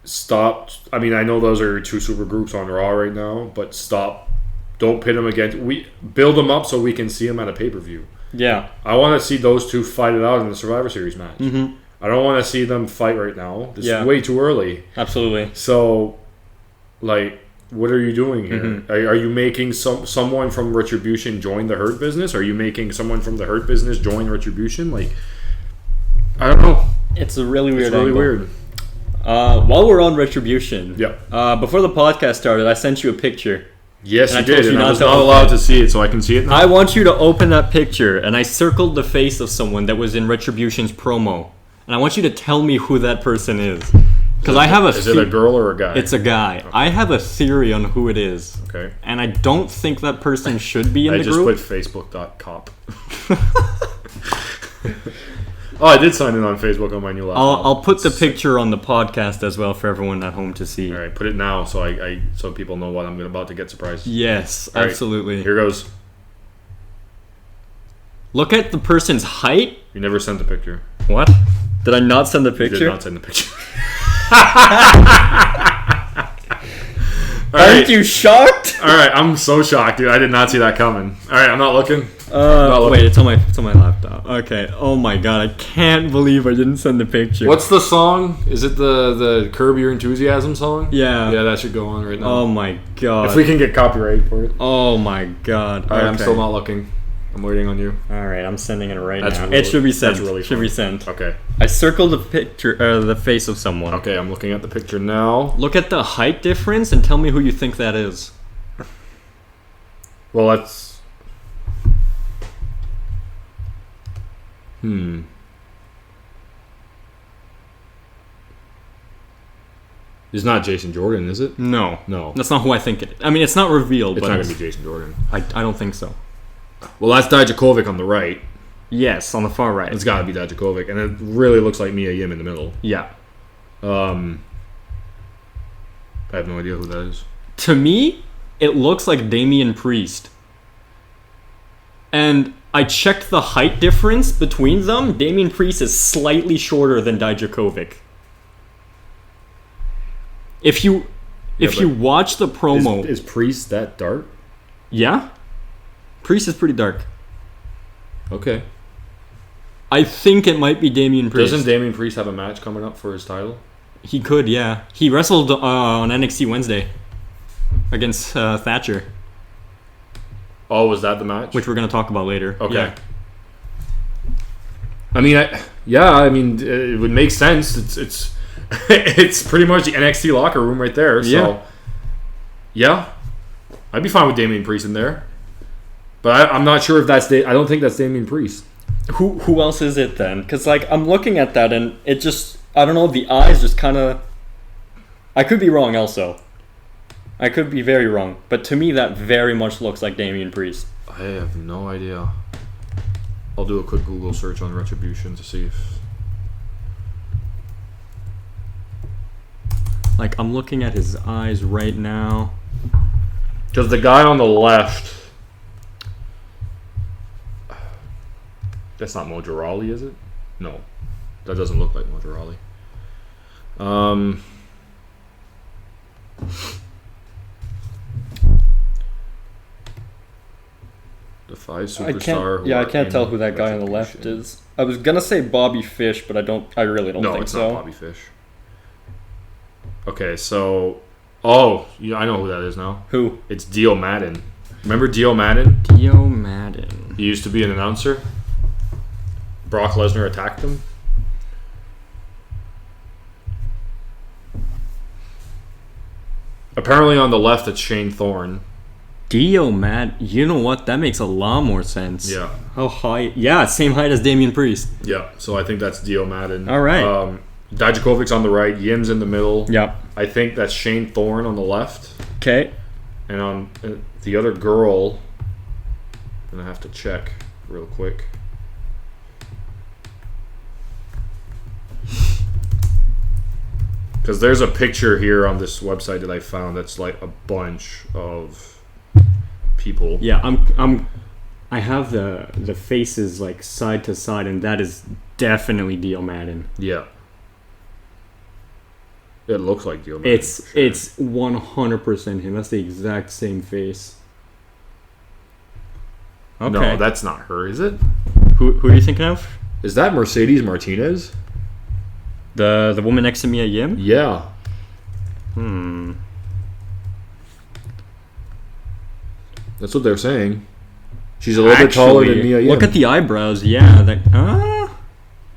stop. I mean, I know those are two super groups on Raw right now, but stop. Don't pit them against. We build them up so we can see them at a pay-per-view. Yeah, I want to see those two fight it out in the Survivor Series match. I don't want to see them fight right now. This is way too early. Absolutely. So like, what are you doing here? Are you making someone from Retribution join the Hurt Business? Are you making someone from the Hurt Business join Retribution? Like, I don't know. It's a really weird. It's really weird. While we're on Retribution, before the podcast started, I sent you a picture. Yes, you did, and I was not allowed to see it, so I can see it now. I want you to open that picture, and I circled the face of someone that was in Retribution's promo. and I want you to tell me who that person is. Because I have a. Is it a girl or a guy? It's a guy. Okay. I have a theory on who it is. Okay. And I don't think that person should be in the group. I just put Facebook.cop. Oh, I did sign in on Facebook on my new laptop. I'll put the picture on the podcast as well for everyone at home to see. All right, put it now so people know what I'm about to get surprised. Yes, all absolutely. Right, here goes. Look at the person's height. You never sent the picture. What? Did I not send the picture? You did not send the picture. Aren't you shocked? All right, I'm so shocked, dude. I did not see that coming. All right, I'm not looking. Wait, it's on my laptop. Okay. Oh my god, I can't believe I didn't send the picture. What's the song? Is it the Curb Your Enthusiasm song? Yeah. Yeah, that should go on right now. Oh my god. If we can get copyright for it. Oh my god. All right, I'm still not looking. I'm waiting on you. All right, I'm sending it right now. Really, it should be sent. That's really should fun. be sent. Okay. I circled the picture, the face of someone. Okay, I'm looking at the picture now. Look at the height difference and tell me who you think that is. Well, that's. It's not Jason Jordan, is it? No. No. That's not who I think it is. I mean, it's not revealed, It's but not going to be Jason Jordan. I don't think so. Well, that's Dijakovic on the right. Yes, on the far right. It's got to be Dijakovic, and it really looks like Mia Yim in the middle. Yeah. I have no idea who that is. To me, it looks like Damian Priest. And I checked the height difference between them. Damian Priest is slightly shorter than Dijakovic. If you watch the promo, is Priest that dark? Yeah, Priest is pretty dark. Okay. I think it might be Damian Priest. Doesn't Damian Priest have a match coming up for his title? He could, yeah. He wrestled on NXT Wednesday against Thatcher. Oh, was that the match? Which we're going to talk about later. Okay. Yeah. I mean, it would make sense. It's it's pretty much the NXT locker room right there. So, yeah, I'd be fine with Damian Priest in there. But I'm not sure if that's I don't think that's Damian Priest. Who else is it then? Because I'm looking at that and it just, I don't know, the eyes just kind of. I could be wrong also. I could be very wrong, but to me that very much looks like Damian Priest. I have no idea. I'll do a quick Google search on Retribution to see if. I'm looking at his eyes right now. Because the guy on the left. That's not Mojo Rawley, is it? No. That doesn't look like Mojo Rawley. The Five Superstar. I can't tell who that guy on the left is. I was gonna say Bobby Fish, but I really don't think so. No, it's not Bobby Fish. Okay, so I know who that is now. Who? It's Dio Madden. Remember Dio Madden? Dio Madden. He used to be an announcer. Brock Lesnar attacked him. Apparently on the left it's Shane Thorne. Dio Madden. You know what? That makes a lot more sense. Yeah. How high? Yeah, same height as Damian Priest. Yeah, so I think that's Dio Madden. All right. Dijakovic's on the right. Yim's in the middle. Yep. I think that's Shane Thorne on the left. Okay. And on the other girl, I'm going to have to check real quick. Because there's a picture here on this website that I found that's like a bunch of people. Yeah, I have the faces side to side, and that is definitely Dio Madden. Yeah. It looks like Dio Madden. It's 100% him. That's the exact same face. Okay. No, that's not her, is it? Who are you thinking of? Is that Mercedes Martinez? The woman next to Mia Yim? Yeah. That's what they're saying. She's a little bit taller than Mia Yim. Look at the eyebrows. Yeah.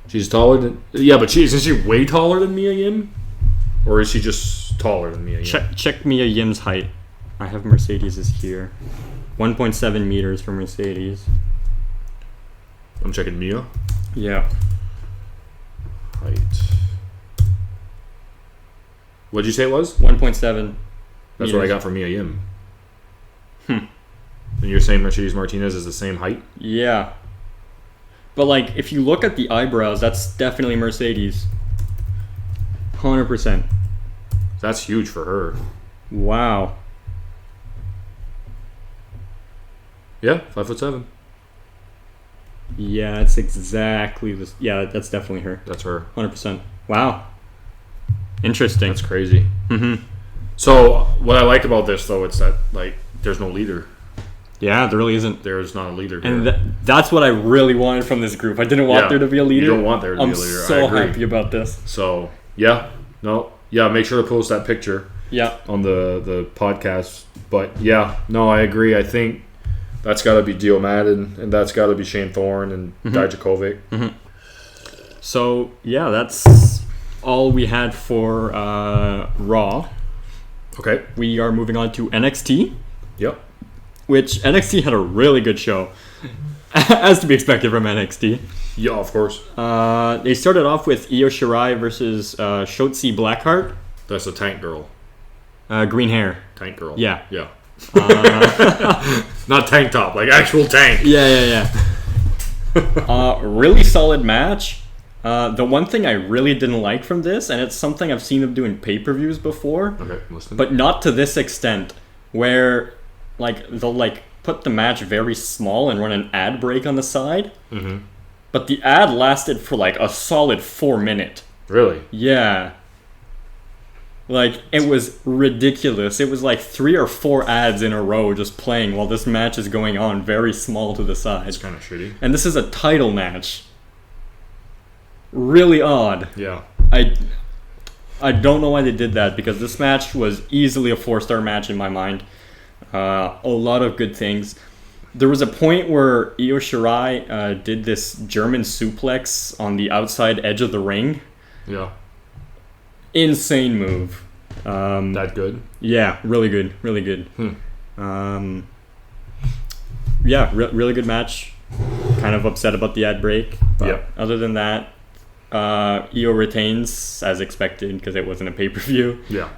She's taller than... Yeah, but isn't she way taller than Mia Yim? Or is she just taller than Mia Yim? Check Mia Yim's height. I have Mercedes is here. 1.7 meters for Mercedes. I'm checking Mia. Yeah. height. What'd you say it was? 1.7. That's what I got for Mia Yim. And you're saying Mercedes Martinez is the same height? Yeah. But, like, if you look at the eyebrows, that's definitely Mercedes. 100%. That's huge for her. Wow. Yeah, 5'7". Yeah, that's exactly this. Yeah, that's definitely her. That's her. 100%. Wow. Interesting. That's crazy. Mm-hmm. So what I like about this though, it's that like there's no leader. Yeah, there really isn't. There's not a leader And here. that's what I really wanted from this group. I didn't want there to be a leader. You don't want there to be a leader. I'm so happy about this. So make sure to post that picture. Yeah. On the podcast. But yeah, no, I agree. I think that's got to be Dio Madden, and that's got to be Shane Thorne and Dijakovic. Mm-hmm. So yeah, that's all we had for Raw. Okay. We are moving on to NXT. Yep. Which NXT had a really good show, as to be expected from NXT. Yeah, of course. They started off with Io Shirai versus Shotzi Blackheart. That's a tank girl. Green hair. Tank girl. Yeah. Yeah. Not tank top, like actual tank. Yeah. Really solid match. The one thing I really didn't like from this, and it's something I've seen them do in pay-per-views before, Okay, listen. but not to this extent, where like they'll like put the match very small and run an ad break on the side. Mm-hmm. But the ad lasted for like a solid 4 minutes. Really? Yeah. Like, it was ridiculous. It was like 3 or 4 ads in a row just playing while this match is going on, very small to the side. It's kind of shitty. And this is a title match. Really odd. Yeah. I don't know why they did that, because this match was easily a 4-star match in my mind. A lot of good things. There was a point where Io Shirai did this German suplex on the outside edge of the ring. Yeah. Insane move. That good? Yeah, really good. Really good. Yeah, really good match. Kind of upset about the ad break. But yeah. Other than that, Io retains as expected because it wasn't a pay-per-view. Yeah.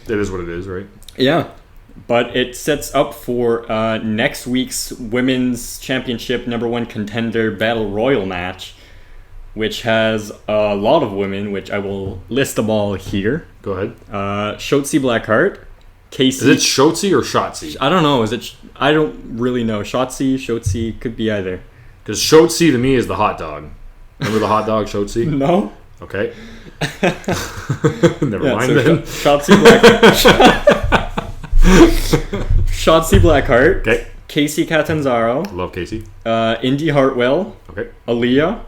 It is what it is, right? Yeah. But it sets up for next week's Women's Championship #1 contender Battle Royal match, which has a lot of women, which I will list them all here. Go ahead. Shotzi Blackheart, Casey. Is it Shotzi or Shotzi? I don't know. I don't really know. Shotzi, could be either. Because Shotzi to me is the hot dog. Remember the hot dog Shotzi? No. Okay. Never mind then. Shotzi Blackheart. Shotzi Blackheart. Okay. Casey Catanzaro. Love Casey. Indy Hartwell. Okay. Aaliyah.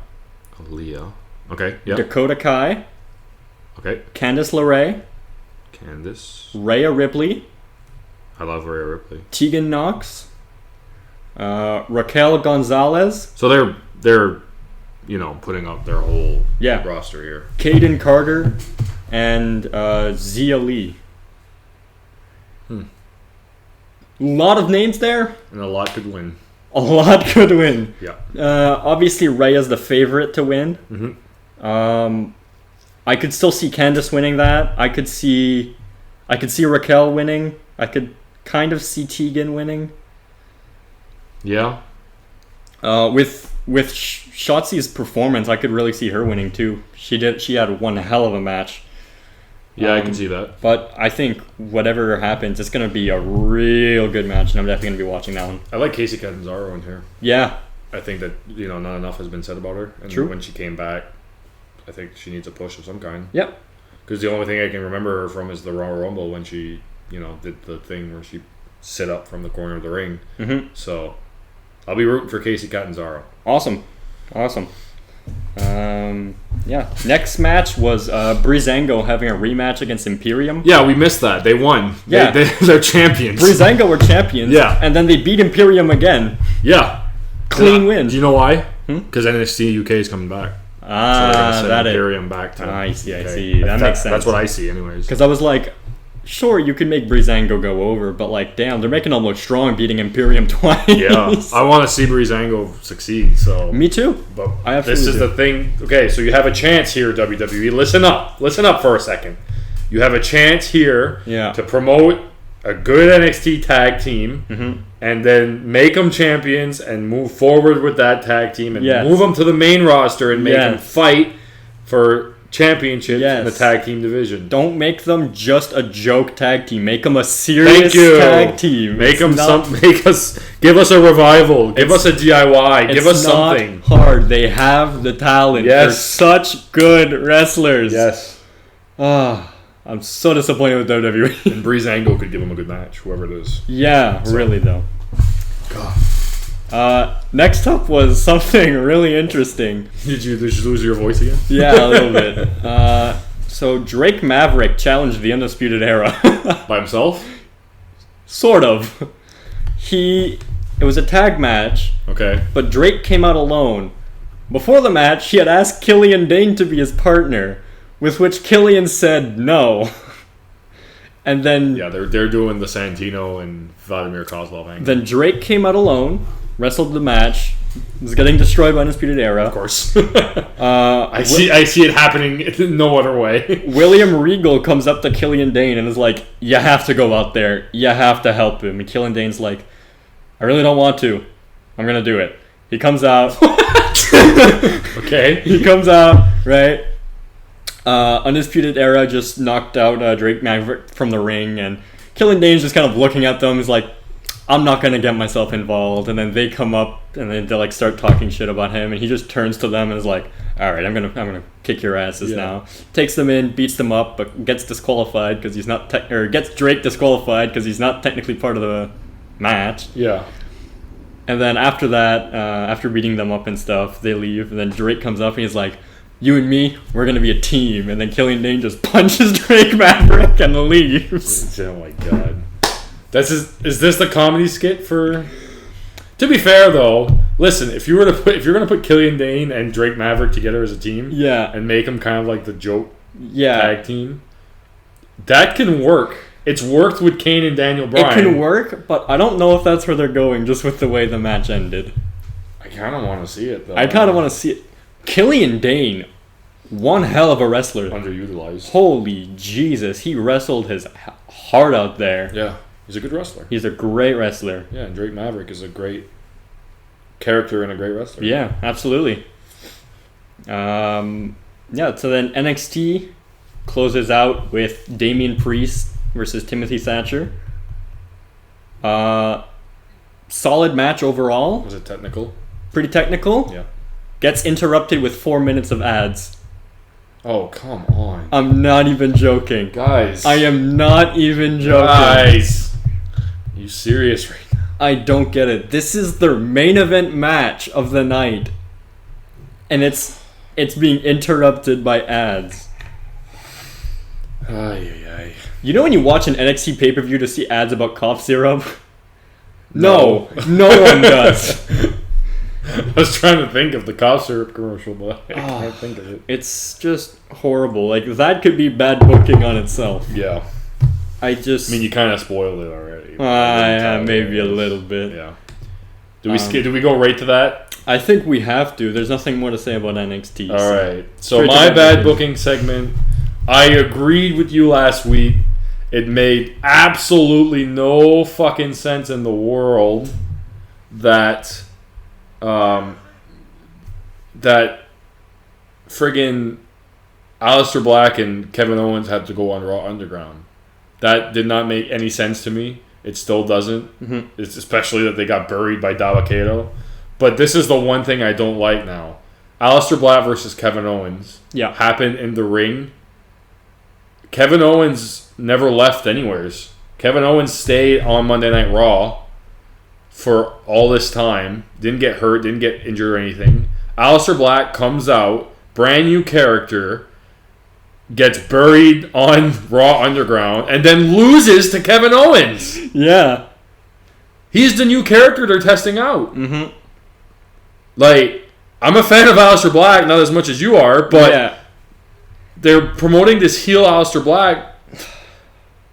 Okay. Yeah. Dakota Kai. Okay. Candice LeRae. Candice. Rhea Ripley. I love Rhea Ripley. Tegan Knox. Raquel Gonzalez. So they're putting up their whole roster here. Kaden Carter and Zia Lee. A lot of names there. And a lot could win. A lot could win. Yeah. Obviously, Rhea's the favorite to win. Mm-hmm. I could still see Candice winning that. I could see Raquel winning. I could kind of see Tegan winning. Yeah. With Shotzi's performance, I could really see her winning too. She had one hell of a match. Yeah, I can see that. But I think whatever happens, it's going to be a real good match, and I'm definitely going to be watching that one. I like Casey Catanzaro in here. Yeah. I think that, not enough has been said about her. And True. When she came back, I think she needs a push of some kind. Yep. Because the only thing I can remember her from is the Royal Rumble when she, did the thing where she sit up from the corner of the ring. Mm-hmm. So, I'll be rooting for Casey Catanzaro. Awesome. Yeah. Next match was Breezango having a rematch against Imperium. Yeah, we missed that. They won. Yeah. They're champions. Breezango were champions. Yeah. And then they beat Imperium again. Yeah. Clean win. Do you know why? Because NXT UK is coming back. So they're gonna send that Imperium back to I see. UK. That makes sense. That's what I see anyways. Because I was like, sure, you can make Breezango go over, but like, damn, they're making him look strong, beating Imperium twice. Yeah, I want to see Breezango succeed. So me too. But I this is the thing. Okay, so you have a chance here, WWE. Listen up for a second. You have a chance here to promote a good NXT tag team, and then make them champions and move forward with that tag team and move them to the main roster and make them fight for championships in the tag team division. Don't make them just a joke tag team. Make them a serious tag team. Give us a revival. Give us a DIY. Give us something. It's not hard. They have the talent. Yes. They're such good wrestlers. Yes. I'm so disappointed with WWE. And Breezango could give him a good match, whoever it is. Yeah, really though. God. Next up was something really interesting. Did you lose your voice again? Yeah, a little bit. So Drake Maverick challenged the Undisputed Era. By himself? Sort of. It was a tag match. Okay. But Drake came out alone. Before the match, he had asked Killian Dane to be his partner, with which Killian said no. And then... Yeah, they're doing the Santino and Vladimir Kozlov angle. Then Drake came out alone, wrestled the match, was getting destroyed by Undisputed Era. Of course. I see it happening in no other way. William Regal comes up to Killian Dane and is like, you have to go out there. You have to help him. And Killian Dane's like, I really don't want to. I'm going to do it. He comes out. Okay. He comes out, right? Undisputed Era just knocked out Drake Maverick from the ring, and Killian Dane's just kind of looking at them. He's like, I'm not gonna get myself involved. And then they come up and then they like start talking shit about him, and he just turns to them and is like, all right, I'm gonna kick your asses now. Takes them in, beats them up, but gets disqualified because he's not gets Drake disqualified because he's not technically part of the match. Yeah. And then after that, after beating them up and stuff, they leave, and then Drake comes up and he's like, you and me, we're going to be a team. And then Killian Dane just punches Drake Maverick and leaves. Oh my god. Is this the comedy skit for... To be fair though, listen, if you're going to put Killian Dane and Drake Maverick together as a team, and make them kind of like the joke tag team, that can work. It's worked with Kane and Daniel Bryan. It can work, but I don't know if that's where they're going just with the way the match ended. I kind of want to see it though. I kind of want to see it. Killian Dane, one hell of a wrestler. Underutilized. Holy Jesus, he wrestled his heart out there. Yeah, he's a good wrestler. He's a great wrestler. Yeah, and Drake Maverick is a great character and a great wrestler. Yeah, absolutely. So then NXT closes out with Damian Priest versus Timothy Thatcher. Solid match overall. Was it technical? Pretty technical. Yeah. Gets interrupted with 4 minutes of ads. Oh, come on. I'm not even joking. Guys. I am not even joking. Guys. Are you serious right now? I don't get it. This is their main event match of the night. And it's being interrupted by ads. Ay. You know when you watch an NXT pay-per-view to see ads about cough syrup? No one does. I was trying to think of the cough syrup commercial, but I can't think of it. It's just horrible. Like, that could be bad booking on itself. Yeah. I mean, you kind of spoiled it already. Yeah, maybe a little bit. Yeah. Do we go right to that? I think we have to. There's nothing more to say about NXT. All right. So my bad booking segment, I agreed with you last week. It made absolutely no fucking sense in the world that friggin' Aleister Black and Kevin Owens had to go on Raw Underground. That did not make any sense to me. It still doesn't. Mm-hmm. It's especially that they got buried by Dabba-Kato. But this is the one thing I don't like now. Aleister Black versus Kevin Owens happened in the ring. Kevin Owens never left anywheres. Kevin Owens stayed on Monday Night Raw for all this time. Didn't get hurt, didn't get injured or anything. Aleister Black comes out, brand new character, gets buried on Raw Underground, and then loses to Kevin Owens. Yeah. He's the new character they're testing out. Mm-hmm. Like, I'm a fan of Aleister Black, not as much as you are, but they're promoting this heel Aleister Black.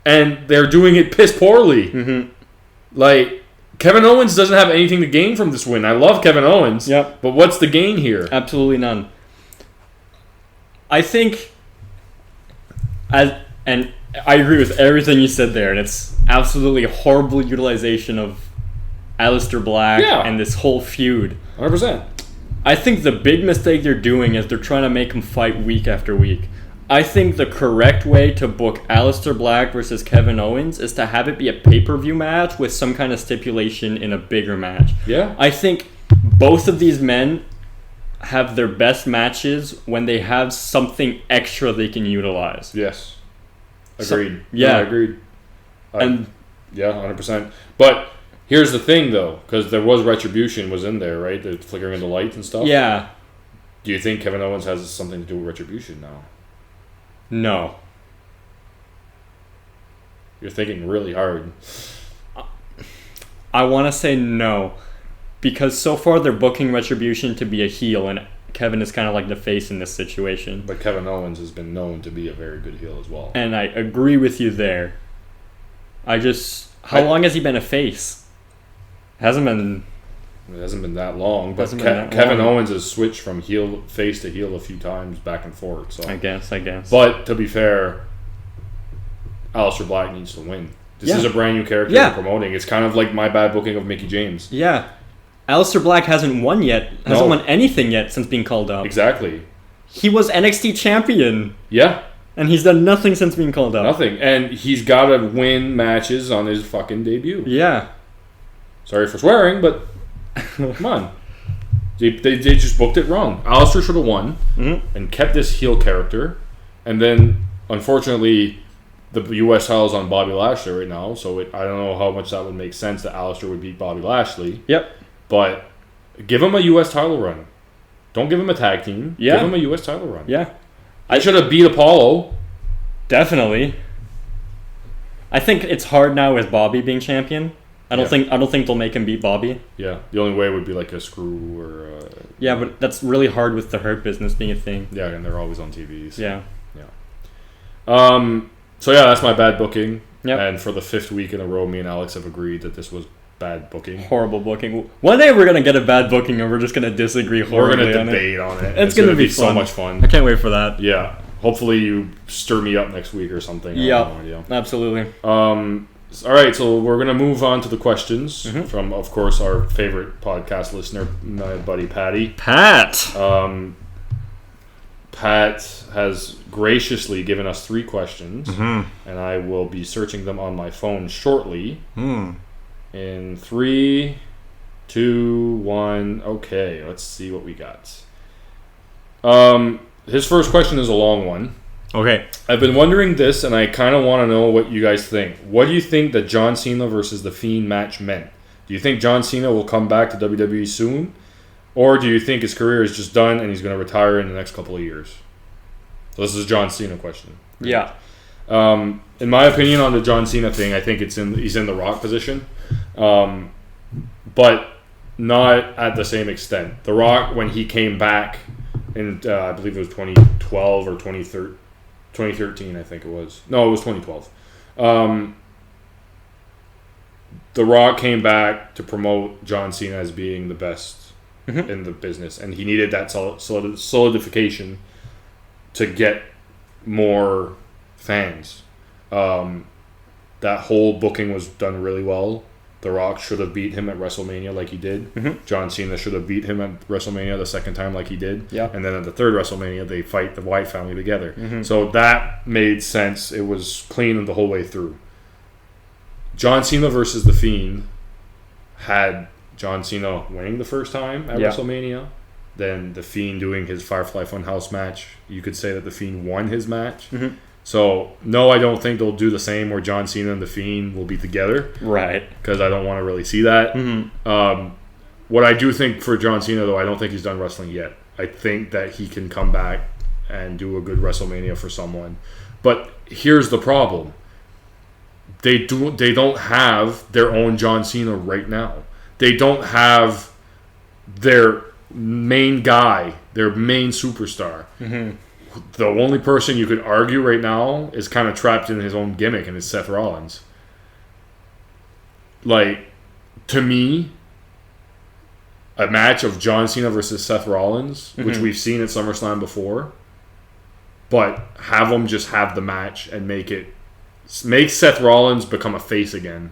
And they're doing it piss poorly. Mm-hmm. Like, Kevin Owens doesn't have anything to gain from this win. I love Kevin Owens. Yep. But what's the gain here? Absolutely none. I think, and I agree with everything you said there, and it's absolutely horrible utilization of Aleister Black and this whole feud. 100%. I think the big mistake they're doing is they're trying to make him fight week after week. I think the correct way to book Aleister Black versus Kevin Owens is to have it be a pay-per-view match with some kind of stipulation in a bigger match. Yeah. I think both of these men have their best matches when they have something extra they can utilize. Yes. Agreed. Yeah. Agreed. And yeah, 100%. But here's the thing, though, because there was Retribution was in there, right? The flickering of the lights and stuff. yeah, Do you think Kevin Owens has something to do with Retribution now? no. You're thinking really hard. I want to say no. Because so far they're booking Retribution to be a heel, and Kevin is kind of like the face in this situation. But Kevin Owens has been known to be a very good heel as well. And I agree with you there. How long has he been a face? Hasn't been... It hasn't been that long, but Hasn't been that Kevin long. Owens has switched from face to heel a few times back and forth. So I guess. But to be fair, Aleister Black needs to win. This is a brand new character they're promoting. It's kind of like my bad booking of Mickey James. Yeah. Aleister Black hasn't won yet. Hasn't won anything yet since being called up. Exactly. He was NXT champion. Yeah. And he's done nothing since being called up. Nothing. And he's got to win matches on his fucking debut. Yeah. Sorry for swearing, but come on. They just booked it wrong. Aleister should have won and kept this heel character. And then, unfortunately, the U.S. title's on Bobby Lashley right now. So I don't know how much that would make sense that Aleister would beat Bobby Lashley. Yep. But give him a U.S. title run. Don't give him a tag team. Yeah. Give him a U.S. title run. Yeah. I should have beat Apollo. Definitely. I think it's hard now with Bobby being champion. I don't think they'll make him beat Bobby. Yeah. The only way would be like a screw or... Yeah, but that's really hard with the Hurt Business being a thing. Yeah, and they're always on TVs. Yeah. So yeah, that's my bad booking. Yep. And for the 5th week in a row, me and Alex have agreed that this was bad booking. Horrible booking. One day we're gonna get a bad booking and we're just gonna disagree horribly. We're gonna debate on it. It's gonna be so fun. much fun. I can't wait for that. Yeah. Hopefully you stir me up next week or something. Yeah. Absolutely. All right, so we're gonna move on to the questions from, of course, our favorite podcast listener, my buddy Patty. Pat. Pat has graciously given us 3 questions, and I will be searching them on my phone shortly. In 3, 2, 1. Okay, let's see what we got. His first question is a long one. Okay. I've been wondering this, and I kind of want to know what you guys think. What do you think the John Cena versus The Fiend match meant? Do you think John Cena will come back to WWE soon? Or do you think his career is just done and he's going to retire in the next couple of years? So this is a John Cena question. Yeah. In my opinion on the John Cena thing, I think he's in the Rock position. But not at the same extent. The Rock, when he came back in, I believe it was 2012 or 2013, I think it was. No, it was 2012. The Rock came back to promote John Cena as being the best in the business, and he needed that solidification to get more fans. That whole booking was done really well. The Rock should have beat him at WrestleMania like he did. John Cena should have beat him at WrestleMania the second time like he did. Yeah. And then at the third WrestleMania, they fight the Wyatt family together. So that made sense. It was clean the whole way through. John Cena versus The Fiend had John Cena winning the first time at WrestleMania. Then The Fiend doing his Firefly Funhouse match. You could say that The Fiend won his match. So, no, I don't think they'll do the same where John Cena and The Fiend will be together. Right. Because I don't want to really see that. What I do think for John Cena, though, I don't think he's done wrestling yet. I think that he can come back and do a good WrestleMania for someone. But here's the problem. They don't have their own John Cena right now. They don't have their main guy, their main superstar. the only person you could argue right now is kind of trapped in his own gimmick, and it's Seth Rollins. Like, to me, a match of John Cena versus Seth Rollins, which we've seen at SummerSlam before, but have them just have the match and make Seth Rollins become a face again.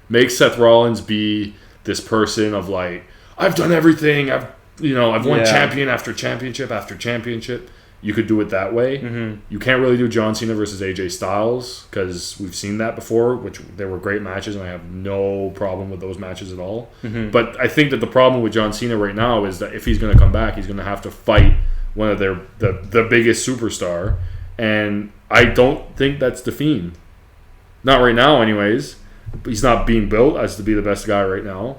Make Seth Rollins be this person of like, I've done everything. I've won champion after championship after championship. You could do it that way. You can't really do John Cena versus AJ Styles because we've seen that before, which they were great matches, and I have no problem with those matches at all. But I think that the problem with John Cena right now is that if he's going to come back, he's going to have to fight one of the biggest superstar, and I don't think that's The Fiend. Not right now, anyways. He's not being built as to be the best guy right now.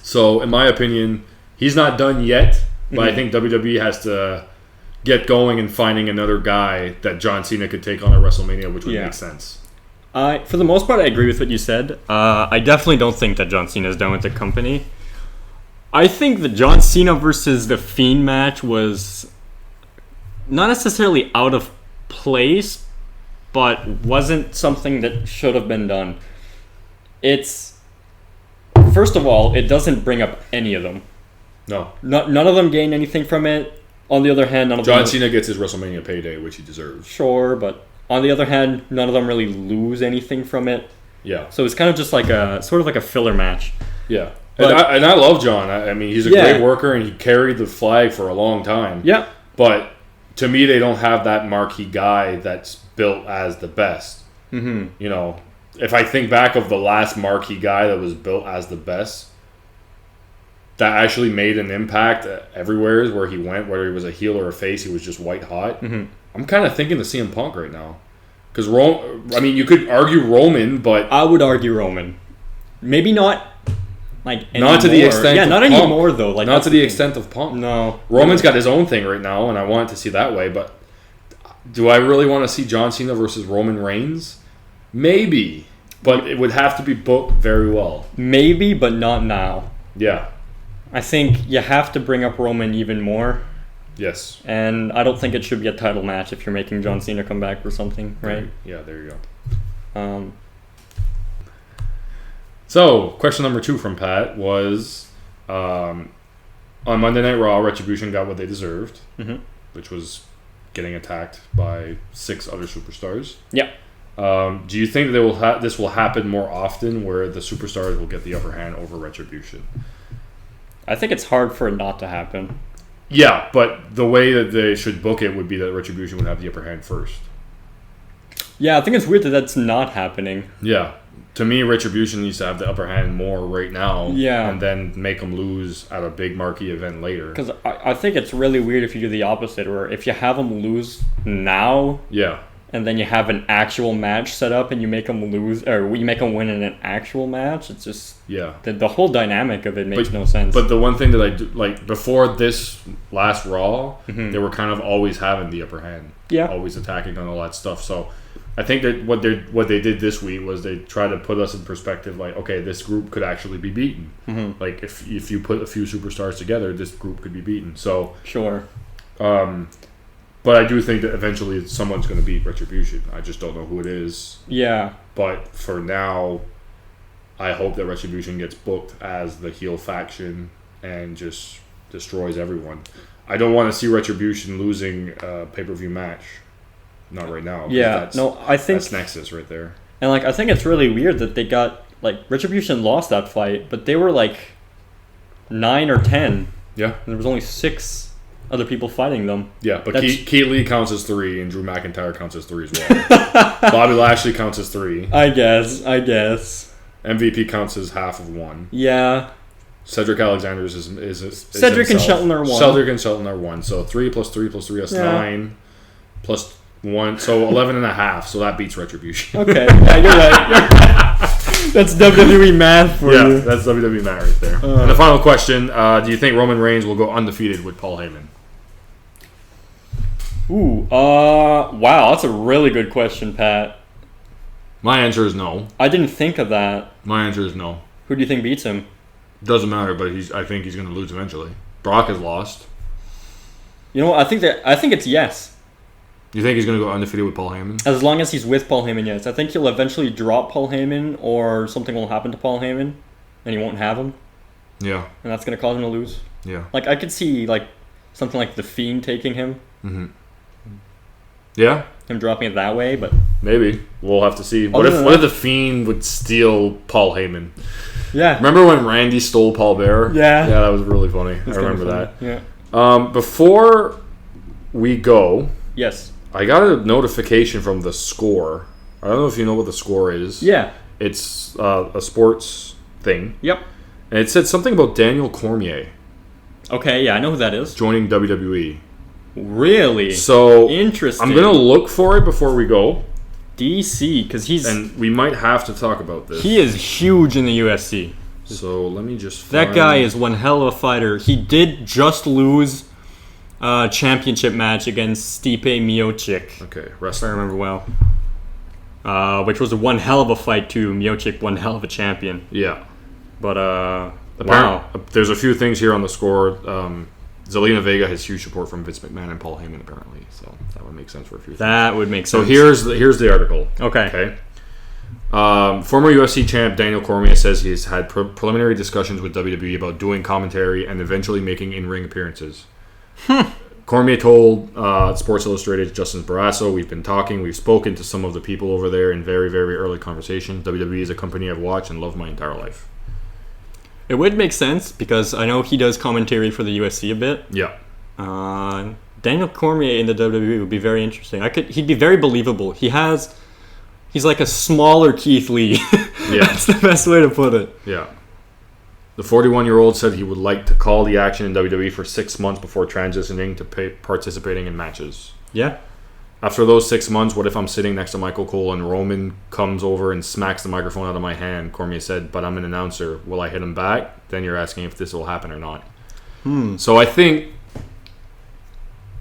So, in my opinion, he's not done yet, but I think WWE has to get going and finding another guy that John Cena could take on at WrestleMania, which would make sense. For the most part, I agree with what you said. I definitely don't think that John Cena is done with the company. I think the John Cena versus The Fiend match was not necessarily out of place, but wasn't something that should have been done. First of all, it doesn't bring up any of them. No. None of them gain anything from it. On the other hand, none of John them... Cena gets his WrestleMania payday, which he deserves. Sure, but on the other hand, none of them really lose anything from it. Yeah. So it's kind of just like a filler match. Yeah. But, and I love John. I mean, he's a great worker, and he carried the flag for a long time. Yeah. But to me, they don't have that marquee guy that's built as the best. You know, if I think back of the last marquee guy that was built as the best, that actually made an impact everywhere where he went, whether he was a heel or a face, he was just white hot. I'm kind of thinking the CM Punk right now. Because, you could argue Roman, but... I would argue Roman. Maybe not, like, anymore. Not to the extent of Punk. anymore, though. Like, not to the extent of Punk. No. Roman's got his own thing right now, and I want it to see that way, but do I really want to see John Cena versus Roman Reigns? Maybe. But it would have to be booked very well. Maybe, but not now. Yeah. I think you have to bring up Roman even more. Yes. And I don't think it should be a title match if you're making John Cena come back for something, right? Yeah, there you go. So, question number 2 from Pat was, on Monday Night Raw, Retribution got what they deserved, which was getting attacked by 6 other superstars. Yeah. Do you think that this will happen more often where the superstars will get the upper hand over Retribution? I think it's hard for it not to happen. Yeah, but the way that they should book it would be that Retribution would have the upper hand first. Yeah, I think it's weird that that's not happening. Yeah. To me, Retribution needs to have the upper hand more right now. Yeah. And then make them lose at a big marquee event later. Because I think it's really weird if you do the opposite, where if you have them lose now... Yeah. And then you have an actual match set up and you make them lose, or you make them win in an actual match. It's just... Yeah. The whole dynamic of it makes no sense. But the one thing that I do, like, before this last Raw, they were kind of always having the upper hand. Yeah. Always attacking on all that stuff. So I think that what they did this week was they tried to put us in perspective, like, okay, this group could actually be beaten. Like, if you put a few superstars together, this group could be beaten. So... Sure. But I do think that eventually someone's going to beat Retribution. I just don't know who it is. Yeah. But for now, I hope that Retribution gets booked as the heel faction and just destroys everyone. I don't want to see Retribution losing a pay-per-view match. Not right now. Yeah. I think that's Nexus right there. And I think it's really weird that they got Retribution lost that fight, but they were 9 or 10. Yeah. And there was only 6 other people fighting them. Yeah, but Keith Lee counts as 3, and Drew McIntyre counts as 3 as well. Bobby Lashley counts as 3. I guess. MVP counts as half of 1. Yeah. Cedric Alexander is Cedric and Shelton are 1. Cedric and Shelton are 1. So 3 plus 3 plus 3, that's 9. Plus 1, so 11 and a half. So that beats Retribution. Okay, yeah, you're right. That's WWE math for you. Yeah, that's WWE math right there. And the final question, do you think Roman Reigns will go undefeated with Paul Heyman? Ooh, wow, that's a really good question, Pat. My answer is no. I didn't think of that. My answer is no. Who do you think beats him? Doesn't matter, but I think he's going to lose eventually. Brock has lost. You know what? I think it's yes. You think he's going to go undefeated with Paul Heyman? As long as he's with Paul Heyman, yes. I think he'll eventually drop Paul Heyman, or something will happen to Paul Heyman, and he won't have him, Yeah. and that's going to cause him to lose. Yeah. Like, I could see, like, something like The Fiend taking him, Yeah. him dropping it that way, but... Maybe. We'll have to see. Other than What if the Fiend would steal Paul Heyman? Yeah. Remember when Randy stole Paul Bearer? Yeah. Yeah, that was really funny. I It's remember kinda that. funny. Yeah. Before we go, Yes. I got a notification from the Score. I don't know if you know what the Score is. Yeah. It's a sports thing. Yep. And it said something about Daniel Cormier Okay, yeah, I know who that is. joining WWE. Really? So Interesting. I'm going to look for it before we go. DC, because And we might have to talk about this. he is huge in the UFC. So let me just That find- guy is one hell of a fighter. He did just lose a championship match against Stipe Miocic, Okay, if I wrestling. remember well. Which was one hell of a fight too. Miocic, one hell of a champion. Yeah. But wow. There's a few things here on the Score. Zelina Vega has huge support from Vince McMahon and Paul Heyman, apparently. So that would make sense for a few things. That would make So sense. here's the article. Okay. Former UFC champ Daniel Cormier says he's had preliminary discussions with WWE about doing commentary and eventually making in-ring appearances. Cormier told Sports Illustrated's Justin Barrasso, "We've been talking. We've spoken to some of the people over there in very, very early conversation. WWE is a company I've watched and loved my entire life." It would make sense because I know he does commentary for the UFC a bit. Yeah. Daniel Cormier in the WWE would be very interesting. He'd be very believable. He's like a smaller Keith Lee. Yeah. That's the best way to put it. Yeah. The 41-year-old said he would like to call the action in WWE for 6 months before transitioning to participating in matches. Yeah. After those 6 months, what if I'm sitting next to Michael Cole and Roman comes over and smacks the microphone out of my hand? Cormier said, "But I'm an announcer. Will I hit him back?" Then you're asking if this will happen or not. So I think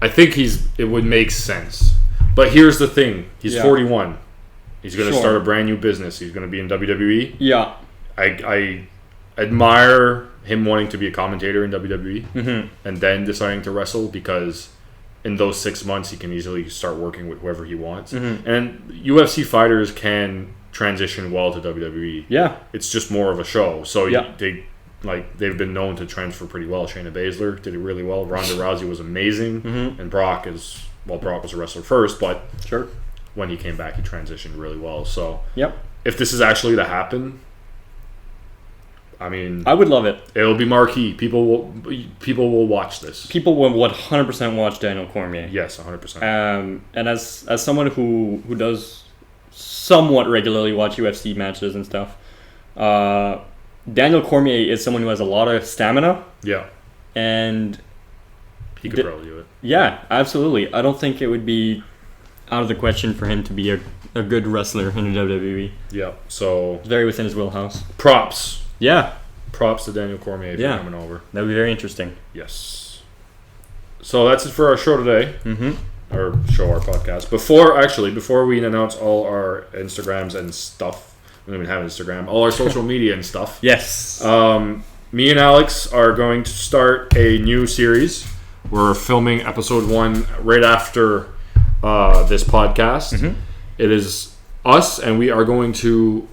it would make sense. But here's the thing. He's 41. He's going to Sure. start a brand new business. He's going to be in WWE. Yeah. I admire him wanting to be a commentator in WWE and then deciding to wrestle, because in those 6 months he can easily start working with whoever he wants. And UFC fighters can transition well to WWE. Yeah. It's just more of a show. So Yeah. they've been known to transfer pretty well. Shayna Baszler did it really well. Ronda Rousey was amazing. And Brock was a wrestler first, but Sure. when he came back he transitioned really well. So Yep. if this is actually to happen, I mean, I would love it. it'll be marquee. People will watch this. People will 100% watch Daniel Cormier. Yes, 100%. And as someone who does somewhat regularly watch UFC matches and stuff, Daniel Cormier is someone who has a lot of stamina, Yeah, and he could probably do it. yeah, absolutely. I don't think it would be out of the question for him to be a good wrestler in the WWE. Yeah, so It's very within his wheelhouse. props Yeah, to Daniel Cormier for Yeah. coming over. that would be very interesting. Yes. So that's it for our show today. Our podcast. Before we announce all our Instagrams and stuff, we don't even have Instagram. All our social media and stuff. Yes. Me and Alex are going to start a new series. We're filming episode 1 right after this podcast. It is us, and we are going to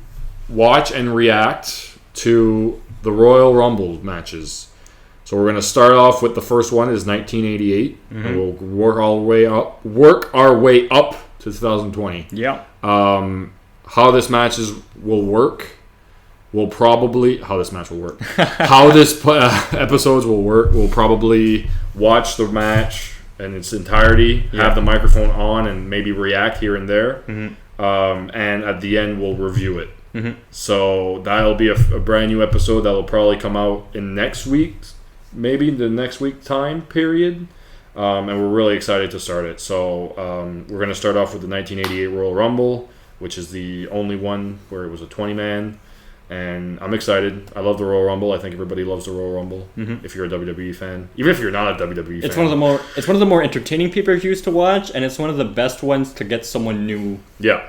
watch and react to the Royal Rumble matches. So we're going to start off with the first one is 1988, and we'll work our way up to 2020. Yeah. How this match will work. How this match will work. How this episodes will work. We'll probably watch the match in its entirety, have the microphone on, and maybe react here and there. And at the end, we'll review it. So that'll be a brand new episode that will probably come out in next week, maybe the next week time period. And we're really excited to start it. So we're going to start off with the 1988 Royal Rumble, which is the only one where it was a 20-man. And I'm excited. I love the Royal Rumble. I think everybody loves the Royal Rumble. If you're a WWE fan, even if you're not a WWE fan, It's one of the more entertaining pay-per-views to watch, and it's one of the best ones to get someone new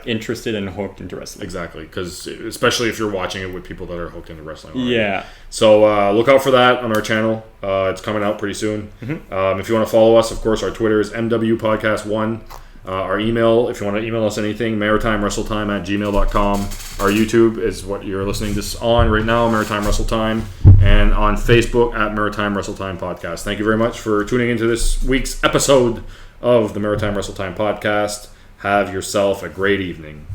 interested and hooked into wrestling. Exactly, because especially if you're watching it with people that are hooked into wrestling already. Yeah. So look out for that on our channel. It's coming out pretty soon. If you want to follow us, of course, our Twitter is MW Podcast 1. Our email, if you want to email us anything, maritimewrestletime@gmail.com. Our YouTube is what you're listening to this on right now, Maritime Wrestletime, and on Facebook at Maritime Wrestletime Podcast. Thank you very much for tuning into this week's episode of the Maritime Wrestletime Podcast. Have yourself a great evening.